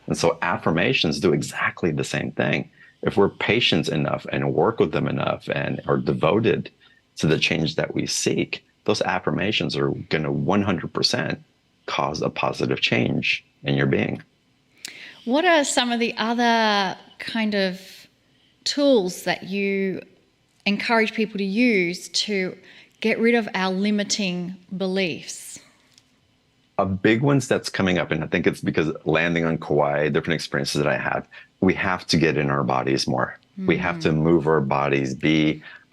S3: And so affirmations do exactly the same thing. If we're patient enough and work with them enough and are devoted to the change that we seek, those affirmations are going to 100% cause a positive change in your being.
S2: What are some of the other kind of tools that you encourage people to use to get rid of our limiting beliefs?
S3: A big one's that's coming up, and I think it's because landing on Kauai, different experiences that I had, we have to get in our bodies more. We have to move our bodies,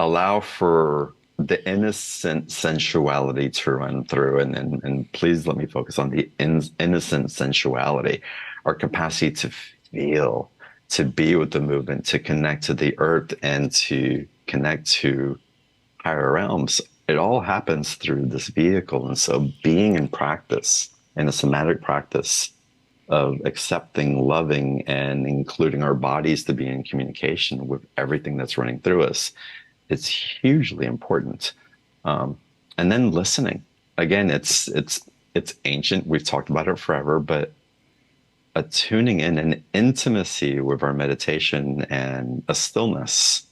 S3: allow for the innocent sensuality to run through. And please let me focus on the innocent sensuality, our capacity to feel, to be with the movement, to connect to the earth and to connect to higher realms. It all happens through this vehicle. And so being in practice, in a somatic practice of accepting, loving, and including our bodies to be in communication with everything that's running through us, it's hugely important. And then listening. Again, it's ancient. We've talked about it forever, but a tuning in, an intimacy with our meditation and a stillness.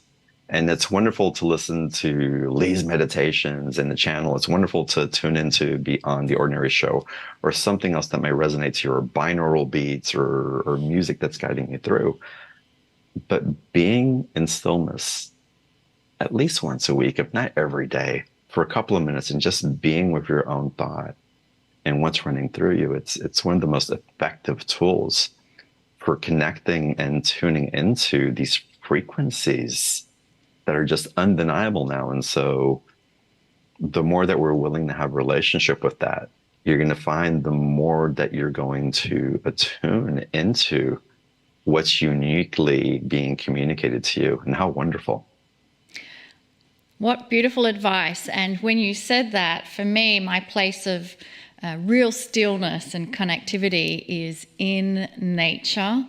S3: And it's wonderful to listen to Lee's meditations in the channel. It's wonderful to tune into Beyond the Ordinary Show or something else that may resonate to you, or binaural beats or music that's guiding you through. But being in stillness at least once a week, if not every day, for a couple of minutes, and just being with your own thought and what's running through you, it's one of the most effective tools for connecting and tuning into these frequencies that are just undeniable now. And so the more that we're willing to have a relationship with that, you're going to find the more that you're going to attune into what's uniquely being communicated to you. And how wonderful.
S2: What beautiful advice. And when you said that, for me, my place of real stillness and connectivity is in nature,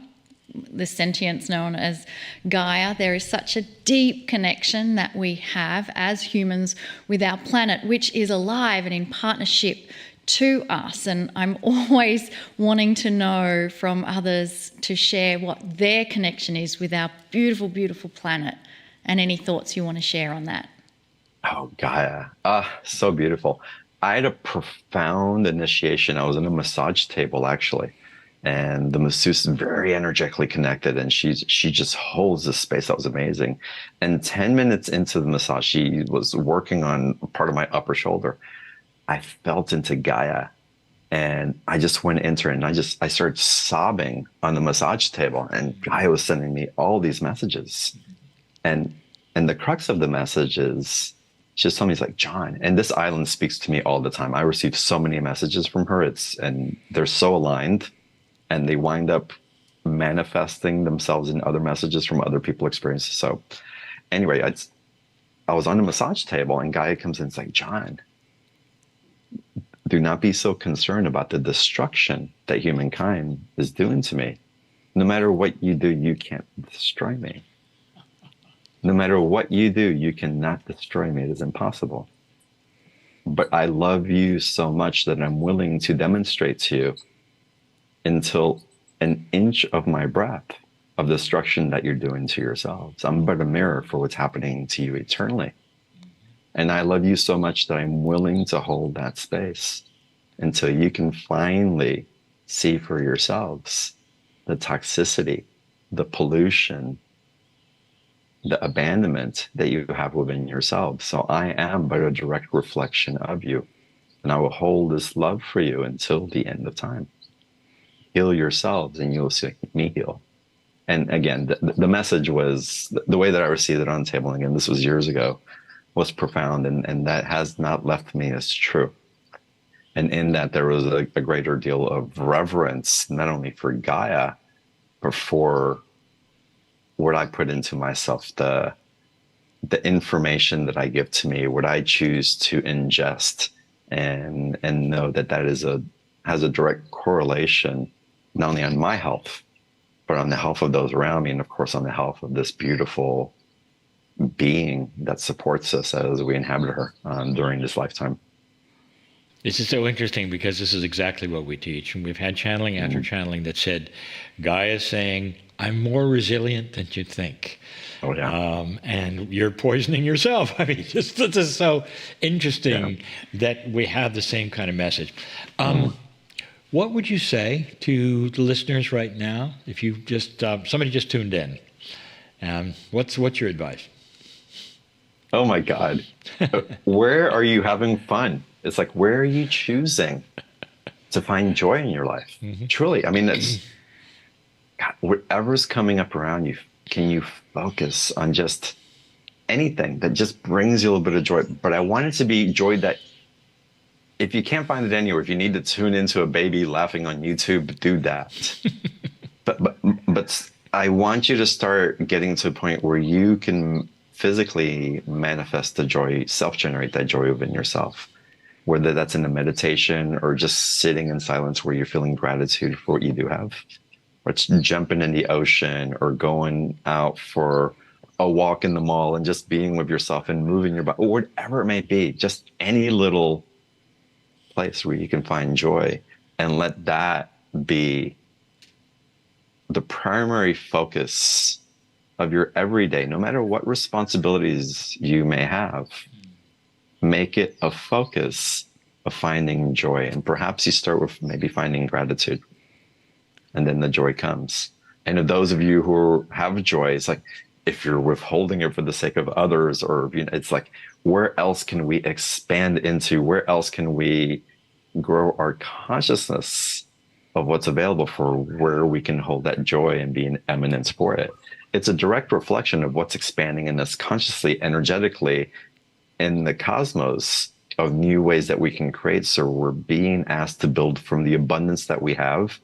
S2: the sentience known as Gaia. There is such a deep connection that we have as humans with our planet, which is alive and in partnership to us. And I'm always wanting to know from others to share what their connection is with our beautiful, beautiful planet, and any thoughts you want to share on that.
S3: Oh, Gaia. So beautiful. I had a profound initiation. I was in a massage table, actually. And the masseuse is very energetically connected, and she just holds this space. That was amazing. And 10 minutes into the massage, she was working on part of my upper shoulder. I felt into Gaia, and I just went into her, and I started sobbing on the massage table, and Gaia was sending me all these messages. And the crux of the message is, she just told me, it's like, John, and this island speaks to me all the time. I receive so many messages from her. And they're so aligned, and they wind up manifesting themselves in other messages from other people's experiences. So anyway, I was on the massage table, and Gaia comes in and says, like, John, do not be so concerned about the destruction that humankind is doing to me. No matter what you do, you can't destroy me. No matter what you do, you cannot destroy me. It is impossible. But I love you so much that I'm willing to demonstrate to you until an inch of my breath of destruction that you're doing to yourselves. I'm but a mirror for what's happening to you eternally. And I love you so much that I'm willing to hold that space until you can finally see for yourselves the toxicity, the pollution, the abandonment that you have within yourself. So I am but a direct reflection of you, and I will hold this love for you until the end of time. Heal yourselves, and you'll see me heal. And again, the message was, the way that I received it on the table, and again, this was years ago, was profound, and that has not left me as true. And in that, there was a greater deal of reverence, not only for Gaia, but for what I put into myself, the information that I give to me, what I choose to ingest, and know that has a direct correlation, not only on my health, but on the health of those around me, and of course on the health of this beautiful being that supports us as we inhabit her during this lifetime.
S1: This is so interesting because this is exactly what we teach. And we've had channeling after channeling that said, Gaia is saying, I'm more resilient than you think.
S3: Oh, yeah.
S1: And you're poisoning yourself. I mean, this is so interesting that we have the same kind of message. What would you say to the listeners right now if you just, somebody just tuned in? What's your advice?
S3: Oh, my God. Where are you having fun? It's like, where are you choosing to find joy in your life? Truly. I mean, it's God, whatever's coming up around you, can you focus on just anything that just brings you a little bit of joy? But I want it to be joy that if you can't find it anywhere, if you need to tune into a baby laughing on YouTube, do that. but I want you to start getting to a point where you can physically manifest the joy, self-generate that joy within yourself. Whether that's in a meditation or just sitting in silence where you're feeling gratitude for what you do have. Or it's jumping in the ocean or going out for a walk in the mall and just being with yourself and moving your body, or whatever it may be, just any little place where you can find joy, and let that be the primary focus of your everyday, no matter what responsibilities you may have. Make it a focus of finding joy. And perhaps you start with maybe finding gratitude, and then the joy comes. And of those of you who have joy, it's like, if you're withholding it for the sake of others, or it's like, where else can we expand into? Where else can we grow our consciousness of what's available for where we can hold that joy and be an eminence for it? It's a direct reflection of what's expanding in us consciously, energetically, in the cosmos, of new ways that we can create. So we're being asked to build from the abundance that we have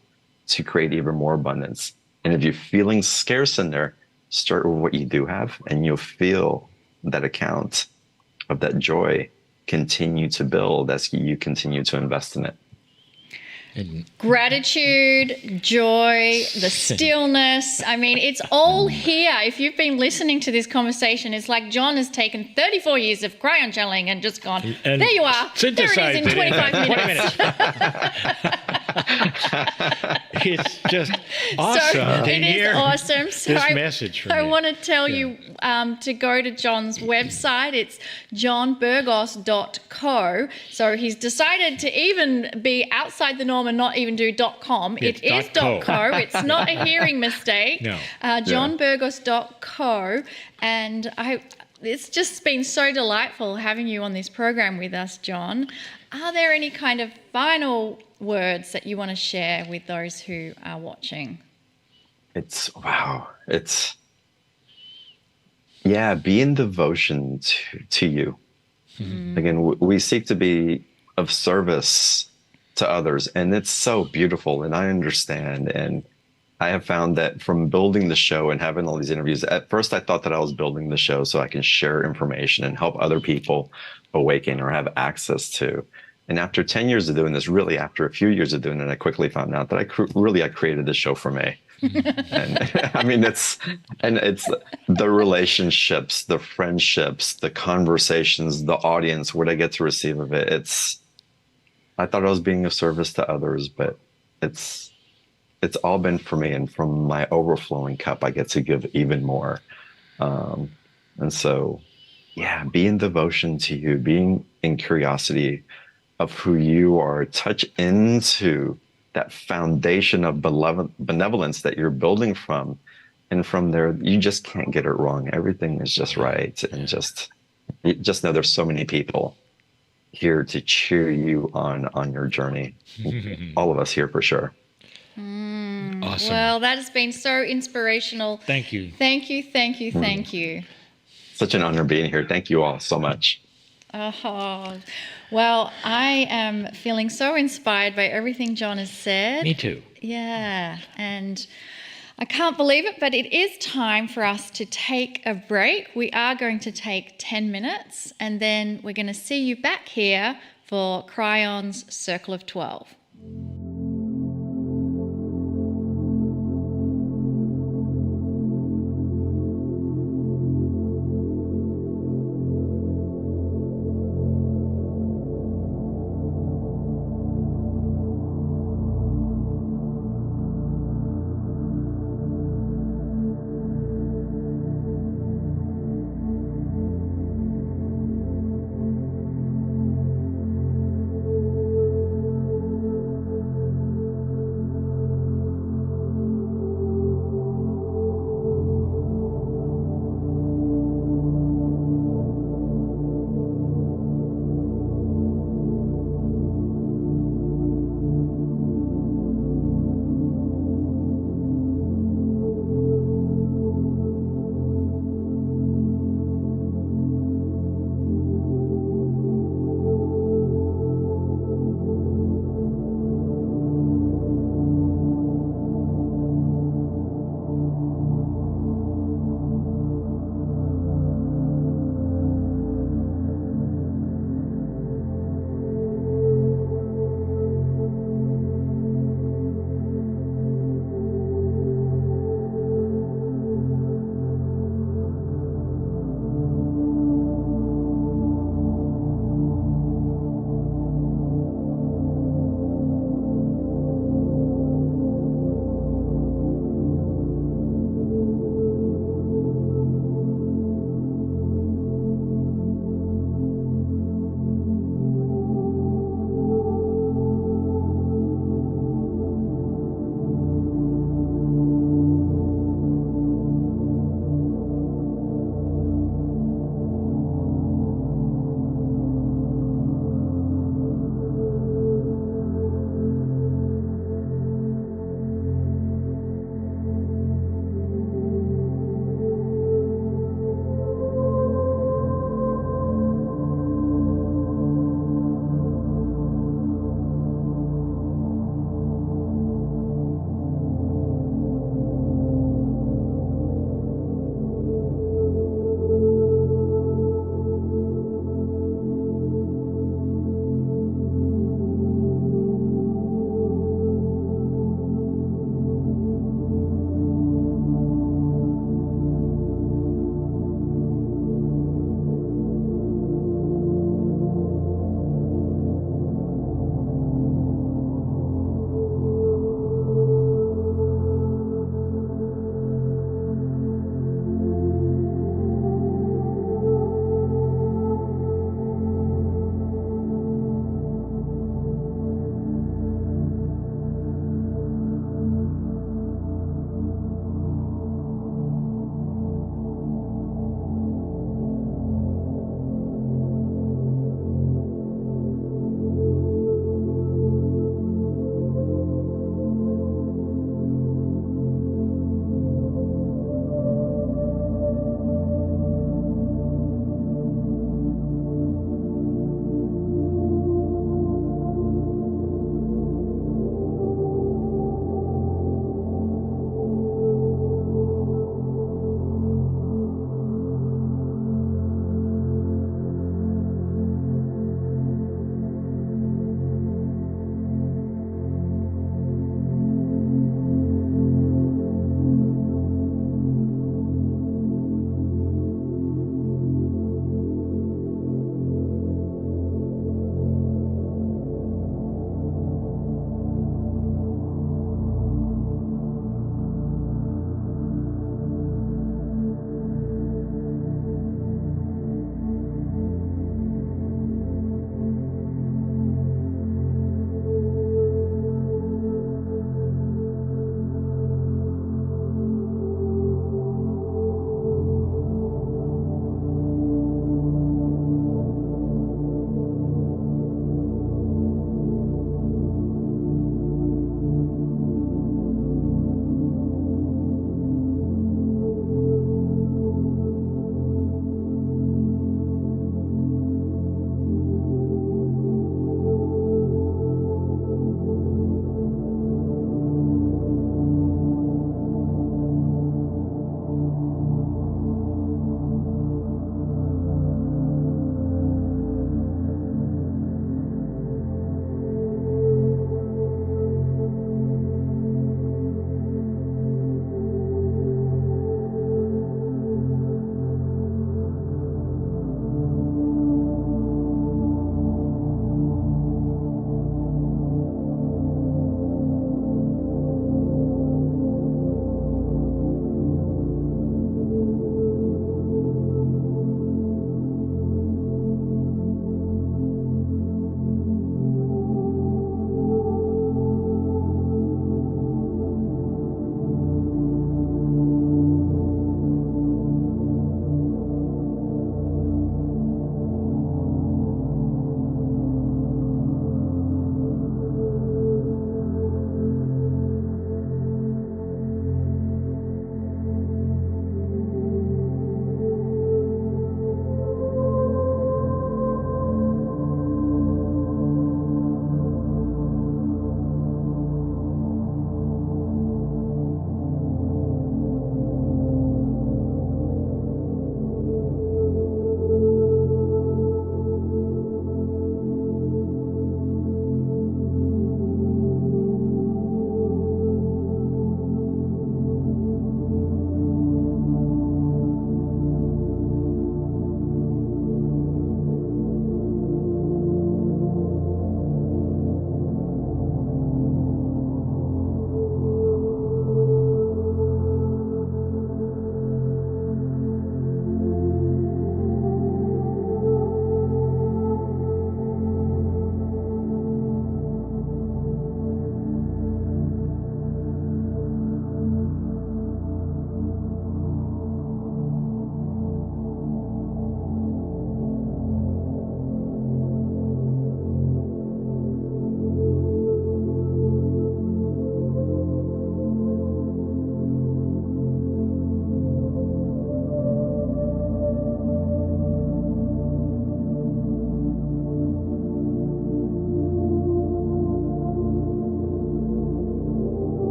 S3: to create even more abundance. And if you're feeling scarce in there, start with what you do have, and you'll feel that account of that joy continue to build as you continue to invest in it.
S2: Gratitude, joy, the stillness. I mean, it's all here. If you've been listening to this conversation, it's like John has taken 34 years of cryon channeling and just gone,
S1: and
S2: there you are. There it is in 25 minutes.
S1: It's just awesome to hear
S2: awesome. So
S1: this message from you.
S2: I want to tell you to go to John's website. It's johnburgos.co. So he's decided to even be outside the norm and not even do .com. It is .co. It's not a hearing mistake.
S1: No.
S2: johnburgos.co. And it's just been so delightful having you on this program with us, John. Are there any kind of final words that you want to share with those who are watching?
S3: Be in devotion to you. Again, we seek to be of service to others, and it's so beautiful, and I understand. And I have found that from building the show and having all these interviews, at first I thought that I was building the show so I can share information and help other people awaken or have access to. And after 10 years of doing this, really after a few years of doing it, I quickly found out that I created this show for me. And I mean, it's the relationships, the friendships, the conversations, the audience, what I get to receive of it. I thought I was being of service to others, but it's all been for me, and from my overflowing cup, I get to give even more. And so, be in devotion to you, being in curiosity of who you are, touch into that foundation of benevolence that you're building from. And from there, you just can't get it wrong. Everything is just right. And just know there's so many people here to cheer you on your journey. All of us here for sure.
S1: Awesome.
S2: Well, that has been so inspirational.
S1: Thank you.
S2: Thank you, thank you, thank you.
S3: Such an honor being here. Thank you all so much.
S2: Oh, well, I am feeling so inspired by everything John has said.
S1: Me too.
S2: Yeah, and I can't believe it, but it is time for us to take a break. We are going to take 10 minutes, and then we're going to see you back here for Cryon's Circle of 12.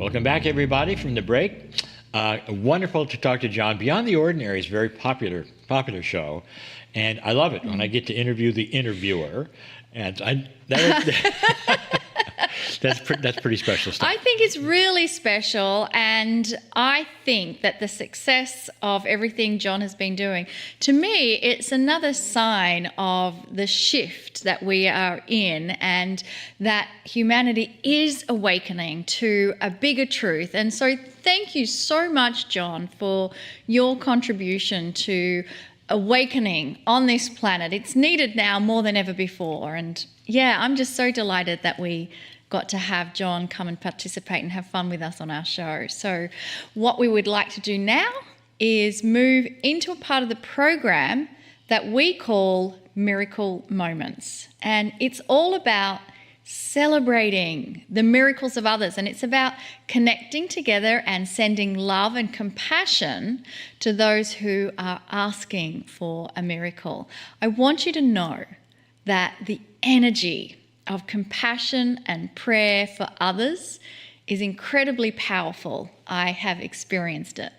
S1: Welcome back, everybody, from the break. Wonderful to talk to John. Beyond the Ordinary is a very popular show, and I love it when I get to interview the interviewer. And that's pretty special stuff.
S2: I think it's really special, and I think that the success of everything John has been doing, to me, it's another sign of the shift that we are in, and that humanity is awakening to a bigger truth. And so thank you so much, John, for your contribution to awakening on this planet. It's needed now more than ever before. And yeah, I'm just so delighted that we got to have John come and participate and have fun with us on our show. So what we would like to do now is move into a part of the program that we call Miracle Moments. And it's all about celebrating the miracles of others, and it's about connecting together and sending love and compassion to those who are asking for a miracle. I want you to know that the energy of compassion and prayer for others is incredibly powerful. I have experienced it.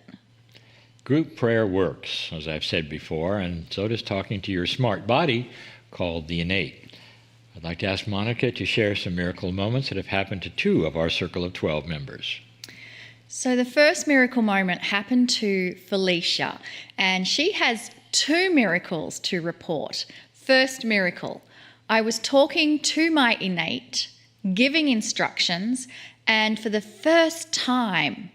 S1: Group prayer works, as I've said before, and so does talking to your smart body, called the innate. I'd like to ask Monika to share some miracle moments that have happened to 2 of our Circle of 12 members.
S2: So the first miracle moment happened to Felicia, and she has 2 miracles to report. First miracle, I was talking to my innate, giving instructions, and for the first time,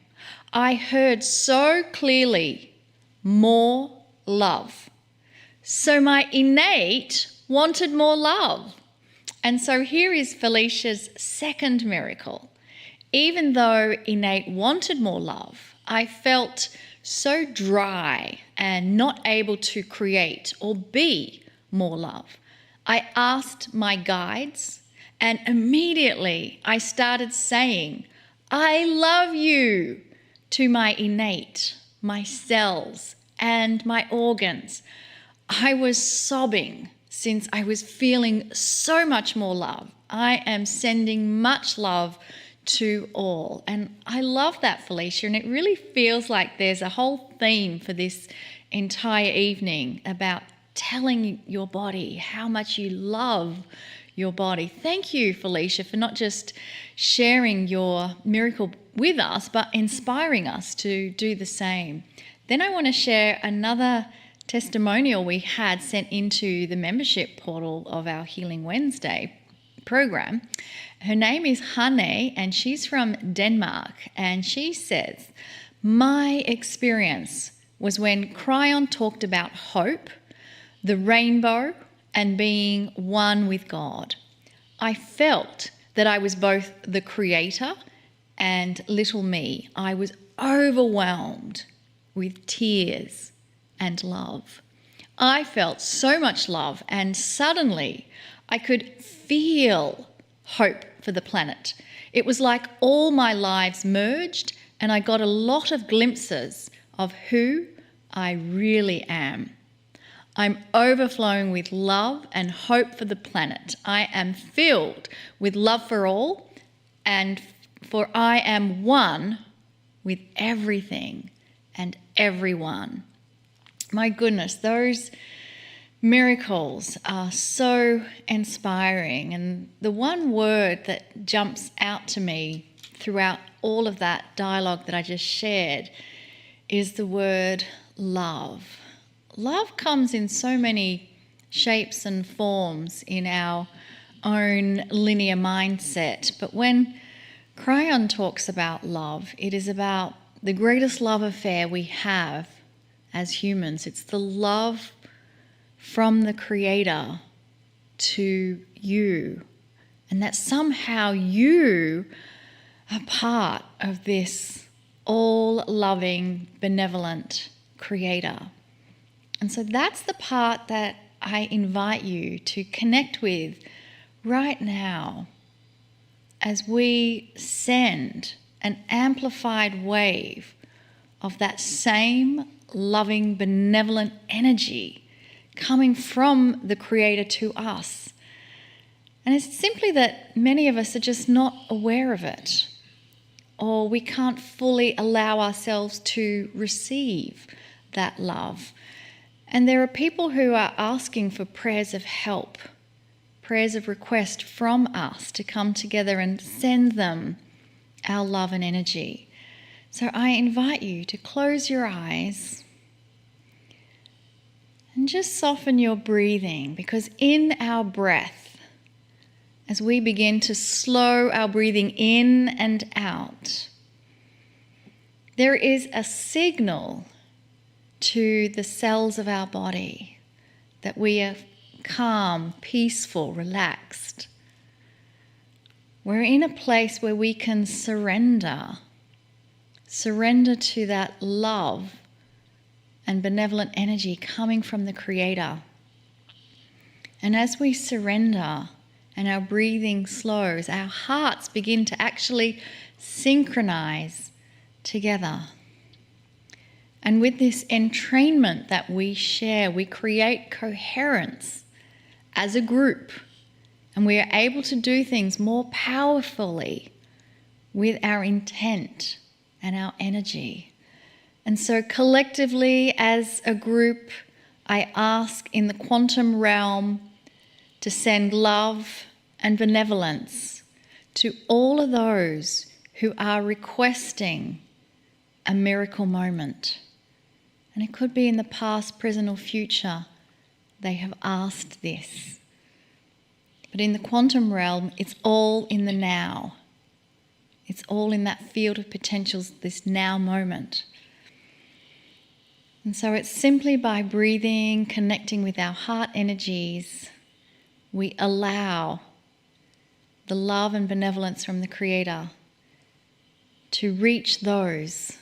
S2: I heard so clearly, more love. So my innate wanted more love. And so here is Felicia's second miracle. Even though innate wanted more love, I felt so dry and not able to create or be more love. I asked my guides, and immediately I started saying, I love you, to my innate, my cells, and my organs. I was sobbing since I was feeling so much more love. I am sending much love to all. And I love that, Felicia, and it really feels like there's a whole theme for this entire evening about telling your body how much you love your body. Thank you, Felicia, for not just sharing your miracle with us, but inspiring us to do the same. Then I want to share another testimonial we had sent into the membership portal of our Healing Wednesday program. Her name is Hanne, and she's from Denmark, and she says, my experience was when Kryon talked about hope, the rainbow, and being one with God. I felt that I was both the creator and little me. I was overwhelmed with tears and love. I felt so much love, and suddenly I could feel hope for the planet. It was like all my lives merged, and I got a lot of glimpses of who I really am. I'm overflowing with love and hope for the planet. I am filled with love for all, and for I am one with everything and everyone. My goodness, those miracles are so inspiring. And the one word that jumps out to me throughout all of that dialogue that I just shared is the word love. Love comes in so many shapes and forms in our own linear mindset. But when Kryon talks about love, it is about the greatest love affair we have as humans. It's the love from the Creator to you, and that somehow you are part of this all-loving, benevolent Creator. And so that's the part that I invite you to connect with right now as we send an amplified wave of that same loving, benevolent energy coming from the Creator to us. And it's simply that many of us are just not aware of it. or we can't fully allow ourselves to receive that love. And there are people who are asking for prayers of help, prayers of request from us to come together and send them our love and energy. So I invite you to close your eyes and just soften your breathing, because in our breath, as we begin to slow our breathing in and out, there is a signal to the cells of our body that we are calm, peaceful, relaxed. We're in a place where we can surrender to that love and benevolent energy coming from the Creator. And as we surrender and our breathing slows, our hearts begin to actually synchronize together. And with this entrainment that we share, we create coherence as a group, and we are able to do things more powerfully with our intent and our energy. And so collectively as a group, I ask in the quantum realm to send love and benevolence to all of those who are requesting a miracle moment. And it could be in the past, present, or future they have asked this. But in the quantum realm, it's all in the now. It's all in that field of potentials, this now moment. And so it's simply by breathing, connecting with our heart energies, we allow the love and benevolence from the Creator to reach those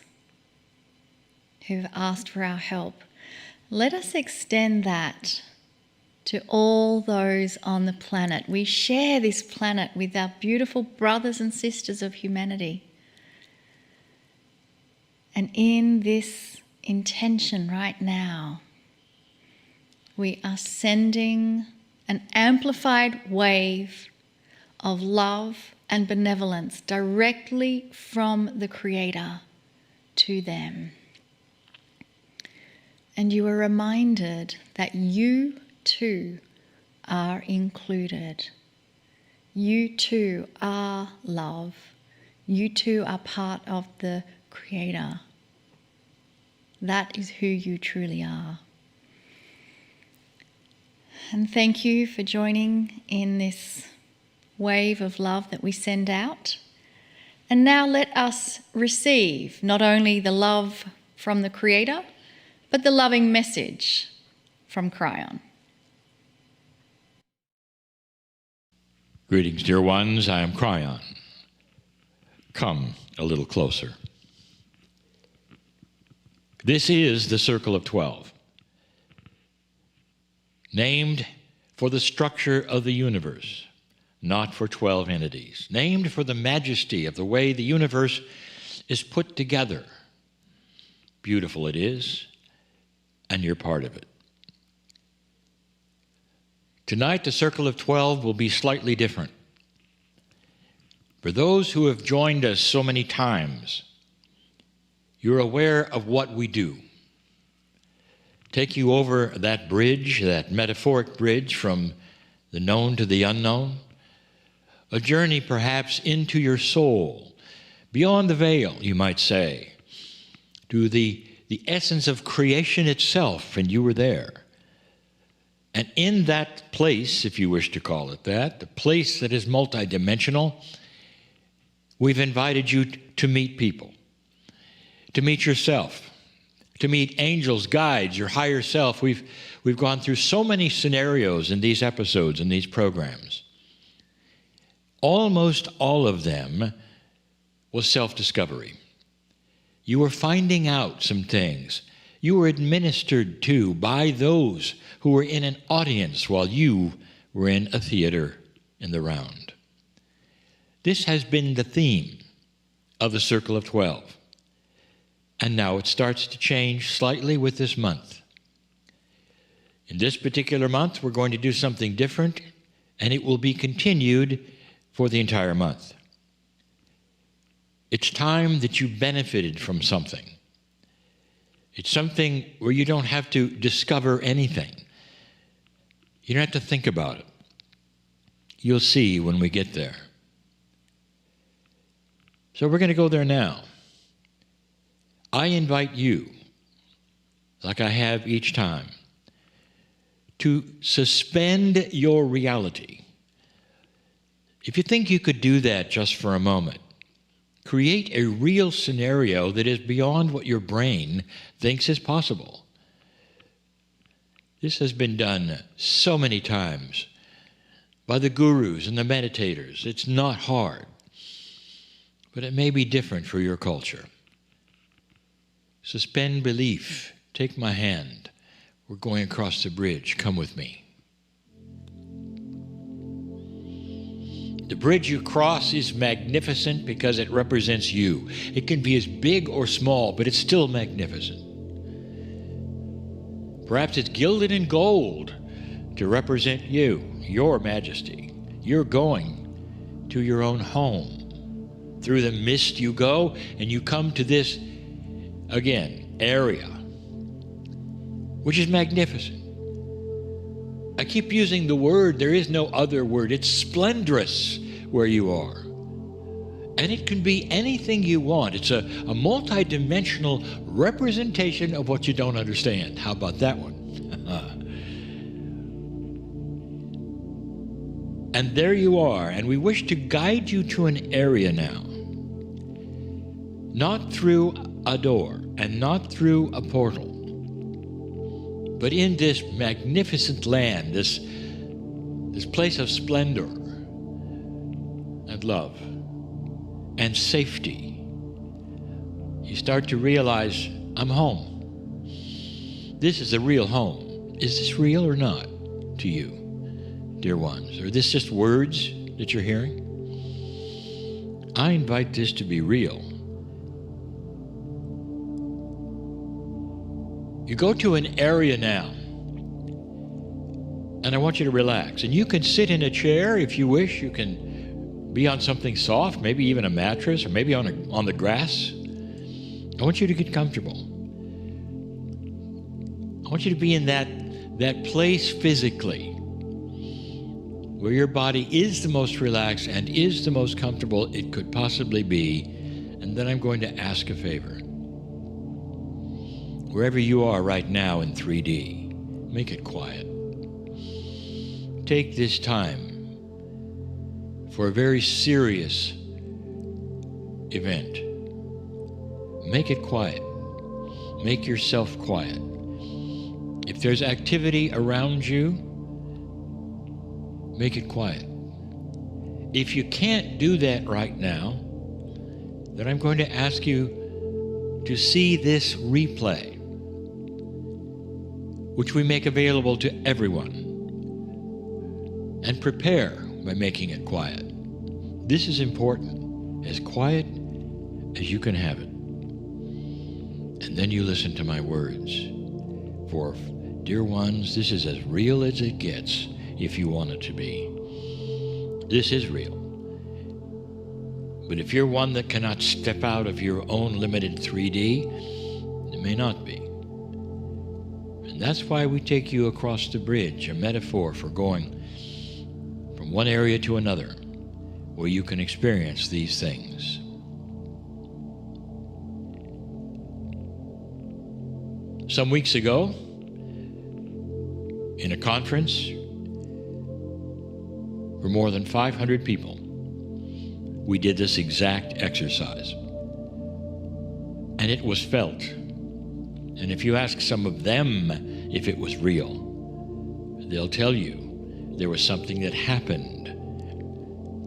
S2: who have asked for our help. Let us extend that to all those on the planet. We share this planet with our beautiful brothers and sisters of humanity. And in this intention right now, we are sending an amplified wave of love and benevolence directly from the Creator to them. And you are reminded that you too are included. You too are love. You too are part of the Creator. That is who you truly are. And thank you for joining in this wave of love that we send out. And now let us receive not only the love from the Creator, but the loving message from Kryon.
S1: Greetings, dear ones. I am Kryon. Come a little closer. This is the Circle of 12, named for the structure of the universe, not for 12 entities, named for the majesty of the way the universe is put together. Beautiful it is, and you're part of it. Tonight, the Circle of 12 will be slightly different. For those who have joined us so many times, you're aware of what we do. Take you over that bridge, that metaphoric bridge from the known to the unknown, a journey perhaps into your soul, beyond the veil, you might say, to the essence of creation itself, and you were there. And in that place, if you wish to call it that, the place that is multidimensional, we've invited you to meet people, to meet yourself, to meet angels, guides, your higher self. We've gone through so many scenarios in these episodes, in these programs. Almost all of them was self-discovery. You were finding out some things. You were administered to by those who were in an audience while you were in a theater in the round. This has been the theme of the Circle of 12. And now it starts to change slightly with this month. In this particular month, we're going to do something different, and it will be continued for the entire month. It's time that you benefited from something. It's something where you don't have to discover anything. You don't have to think about it. You'll see when we get there. So we're going to go there now. I invite you, like I have each time, to suspend your reality. If you think you could do that just for a moment, create a real scenario that is beyond what your brain thinks is possible. This has been done so many times by the gurus and the meditators. It's not hard, but it may be different for your culture. Suspend belief. Take my hand. We're going across the bridge. Come with me. The bridge you cross is magnificent because it represents you. It can be as big or small, but it's still magnificent. Perhaps it's gilded in gold to represent you, your majesty. You're going to your own home. Through the mist you go, and you come to this, again, area, which is magnificent. I keep using the word, there is no other word. It's splendorous where you are. And it can be anything you want. It's a multi-dimensional representation of what you don't understand. How about that one? And there you are, and we wish to guide you to an area now. Not through a door and not through a portal, but in this magnificent land, this place of splendor and love and safety. You start to realize, I'm home. This is a real home. Is this real or not to you, dear ones? Are this just words that you're hearing? I invite this to be real. You go to an area now, and I want you to relax. And you can sit in a chair if you wish. You can be on something soft, maybe even a mattress, or maybe on the grass. I want you to get comfortable. I want you to be in that place physically where your body is the most relaxed and is the most comfortable it could possibly be. And then I'm going to ask a favor. Wherever you are right now in 3D, make it quiet. Take this time for a very serious event. Make it quiet. Make yourself quiet. If there's activity around you, make it quiet. If you can't do that right now, then I'm going to ask you to see this replay, which we make available to everyone, and prepare by making it quiet. This is important, as quiet as you can have it. And then you listen to my words. For, dear ones, this is as real as it gets if you want it to be. This is real. But if you're one that cannot step out of your own limited 3D, it may not be. And that's why we take you across the bridge, a metaphor for going from one area to another, where you can experience these things. Some weeks ago, in a conference for more than 500 people, we did this exact exercise. And it was felt. And if you ask some of them if it was real, they'll tell you there was something that happened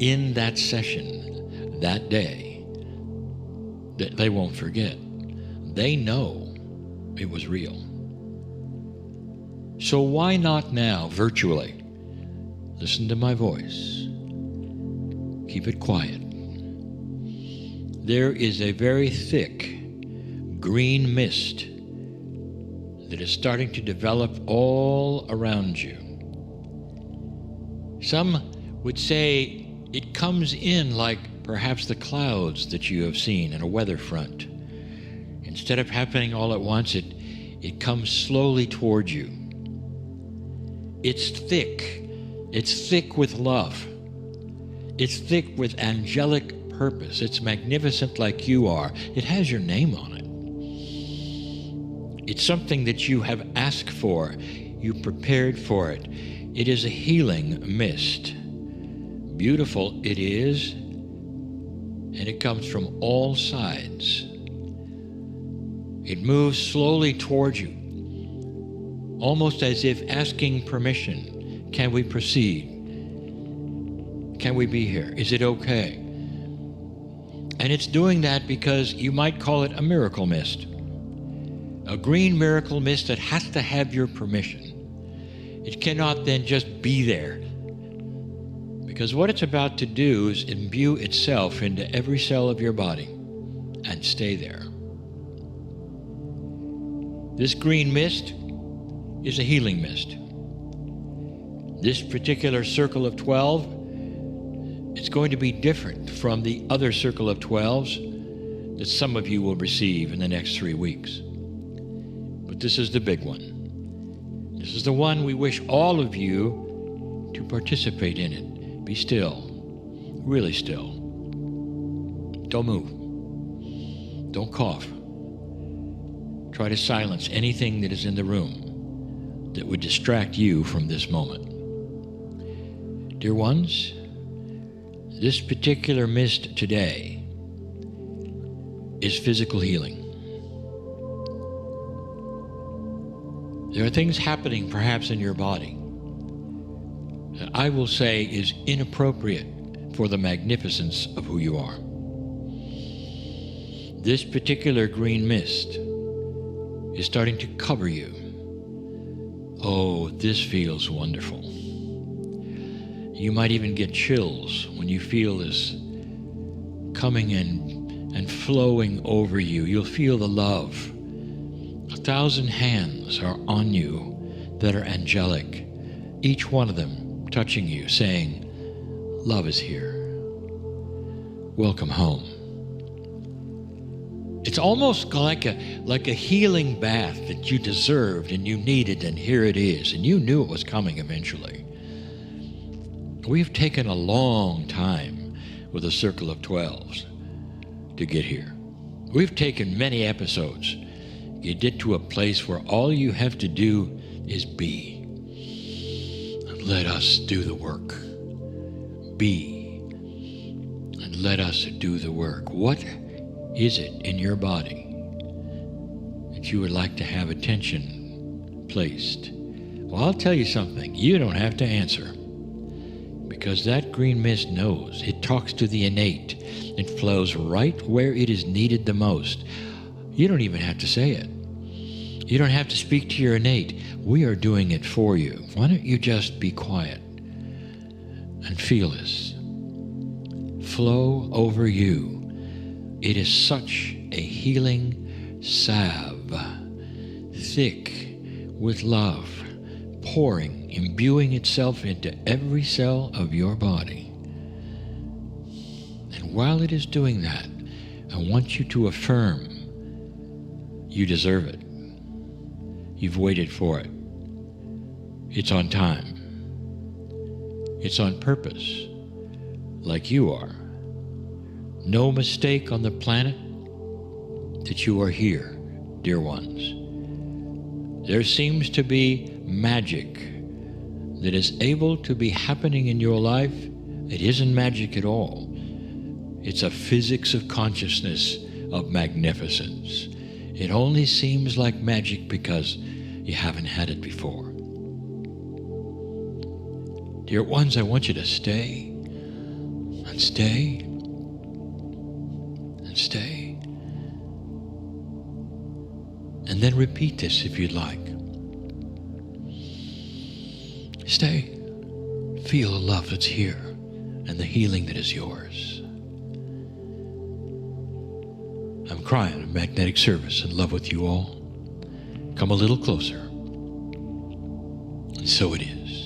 S1: in that session that day that they won't forget. They know it was real. So why not now, virtually, listen to my voice. Keep it quiet. There is a very thick green mist that is starting to develop all around you. Some would say it comes in like perhaps the clouds that you have seen in a weather front. Instead of happening all at once, it comes slowly toward you. It's thick. It's thick with love. It's thick with angelic purpose. It's magnificent like you are. It has your name on it. It's something that you have asked for. You prepared for it. It is a healing mist. Beautiful it is, and it comes from all sides. It moves slowly towards you, almost as if asking permission. Can we proceed? Can we be here? Is it okay? And it's doing that because you might call it a miracle mist. A green miracle mist that has to have your permission. It cannot then just be there. Because what it's about to do is imbue itself into every cell of your body and stay there. This green mist is a healing mist. This particular circle of 12, it's going to be different from the other circle of 12s that some of you will receive in the next 3 weeks. But this is the big one. This is the one we wish all of you to participate in it. Be still, really still. Don't move. Don't cough. Try to silence anything that is in the room that would distract you from this moment. Dear ones, this particular mist today is physical healing. There are things happening perhaps in your body that I will say is inappropriate for the magnificence of who you are. This particular green mist is starting to cover you. Oh, this feels wonderful. You might even get chills when you feel this coming in and flowing over you. You'll feel the love. 1,000 hands are on you that are angelic, each one of them touching you, saying, love is here. Welcome home. It's almost like a healing bath that you deserved and you needed, and here it is, and you knew it was coming eventually. We've taken a long time with a circle of 12s to get here. We've taken many episodes. You get to a place where all you have to do is be. Let us do the work. Be. And let us do the work. What is it in your body that you would like to have attention placed? Well, I'll tell you something. You don't have to answer. Because that green mist knows. It talks to the innate. It flows right where it is needed the most. You don't even have to say it. You don't have to speak to your innate. We are doing it for you. Why don't you just be quiet and feel this flow over you? It is such a healing salve, thick with love, pouring, imbuing itself into every cell of your body. And while it is doing that, I want you to affirm you deserve it. You've waited for it. It's on time. It's on purpose, like you are. No mistake on the planet that you are here, dear ones. There seems to be magic that is able to be happening in your life. It isn't magic at all. It's a physics of consciousness of magnificence. It only seems like magic because you haven't had it before. Dear ones, I want you to stay and stay and stay. And then repeat this if you'd like. Stay. Feel the love that's here and the healing that is yours. I'm Kryon of Magnetic Service, in love with you all. Come a little closer. And so it is.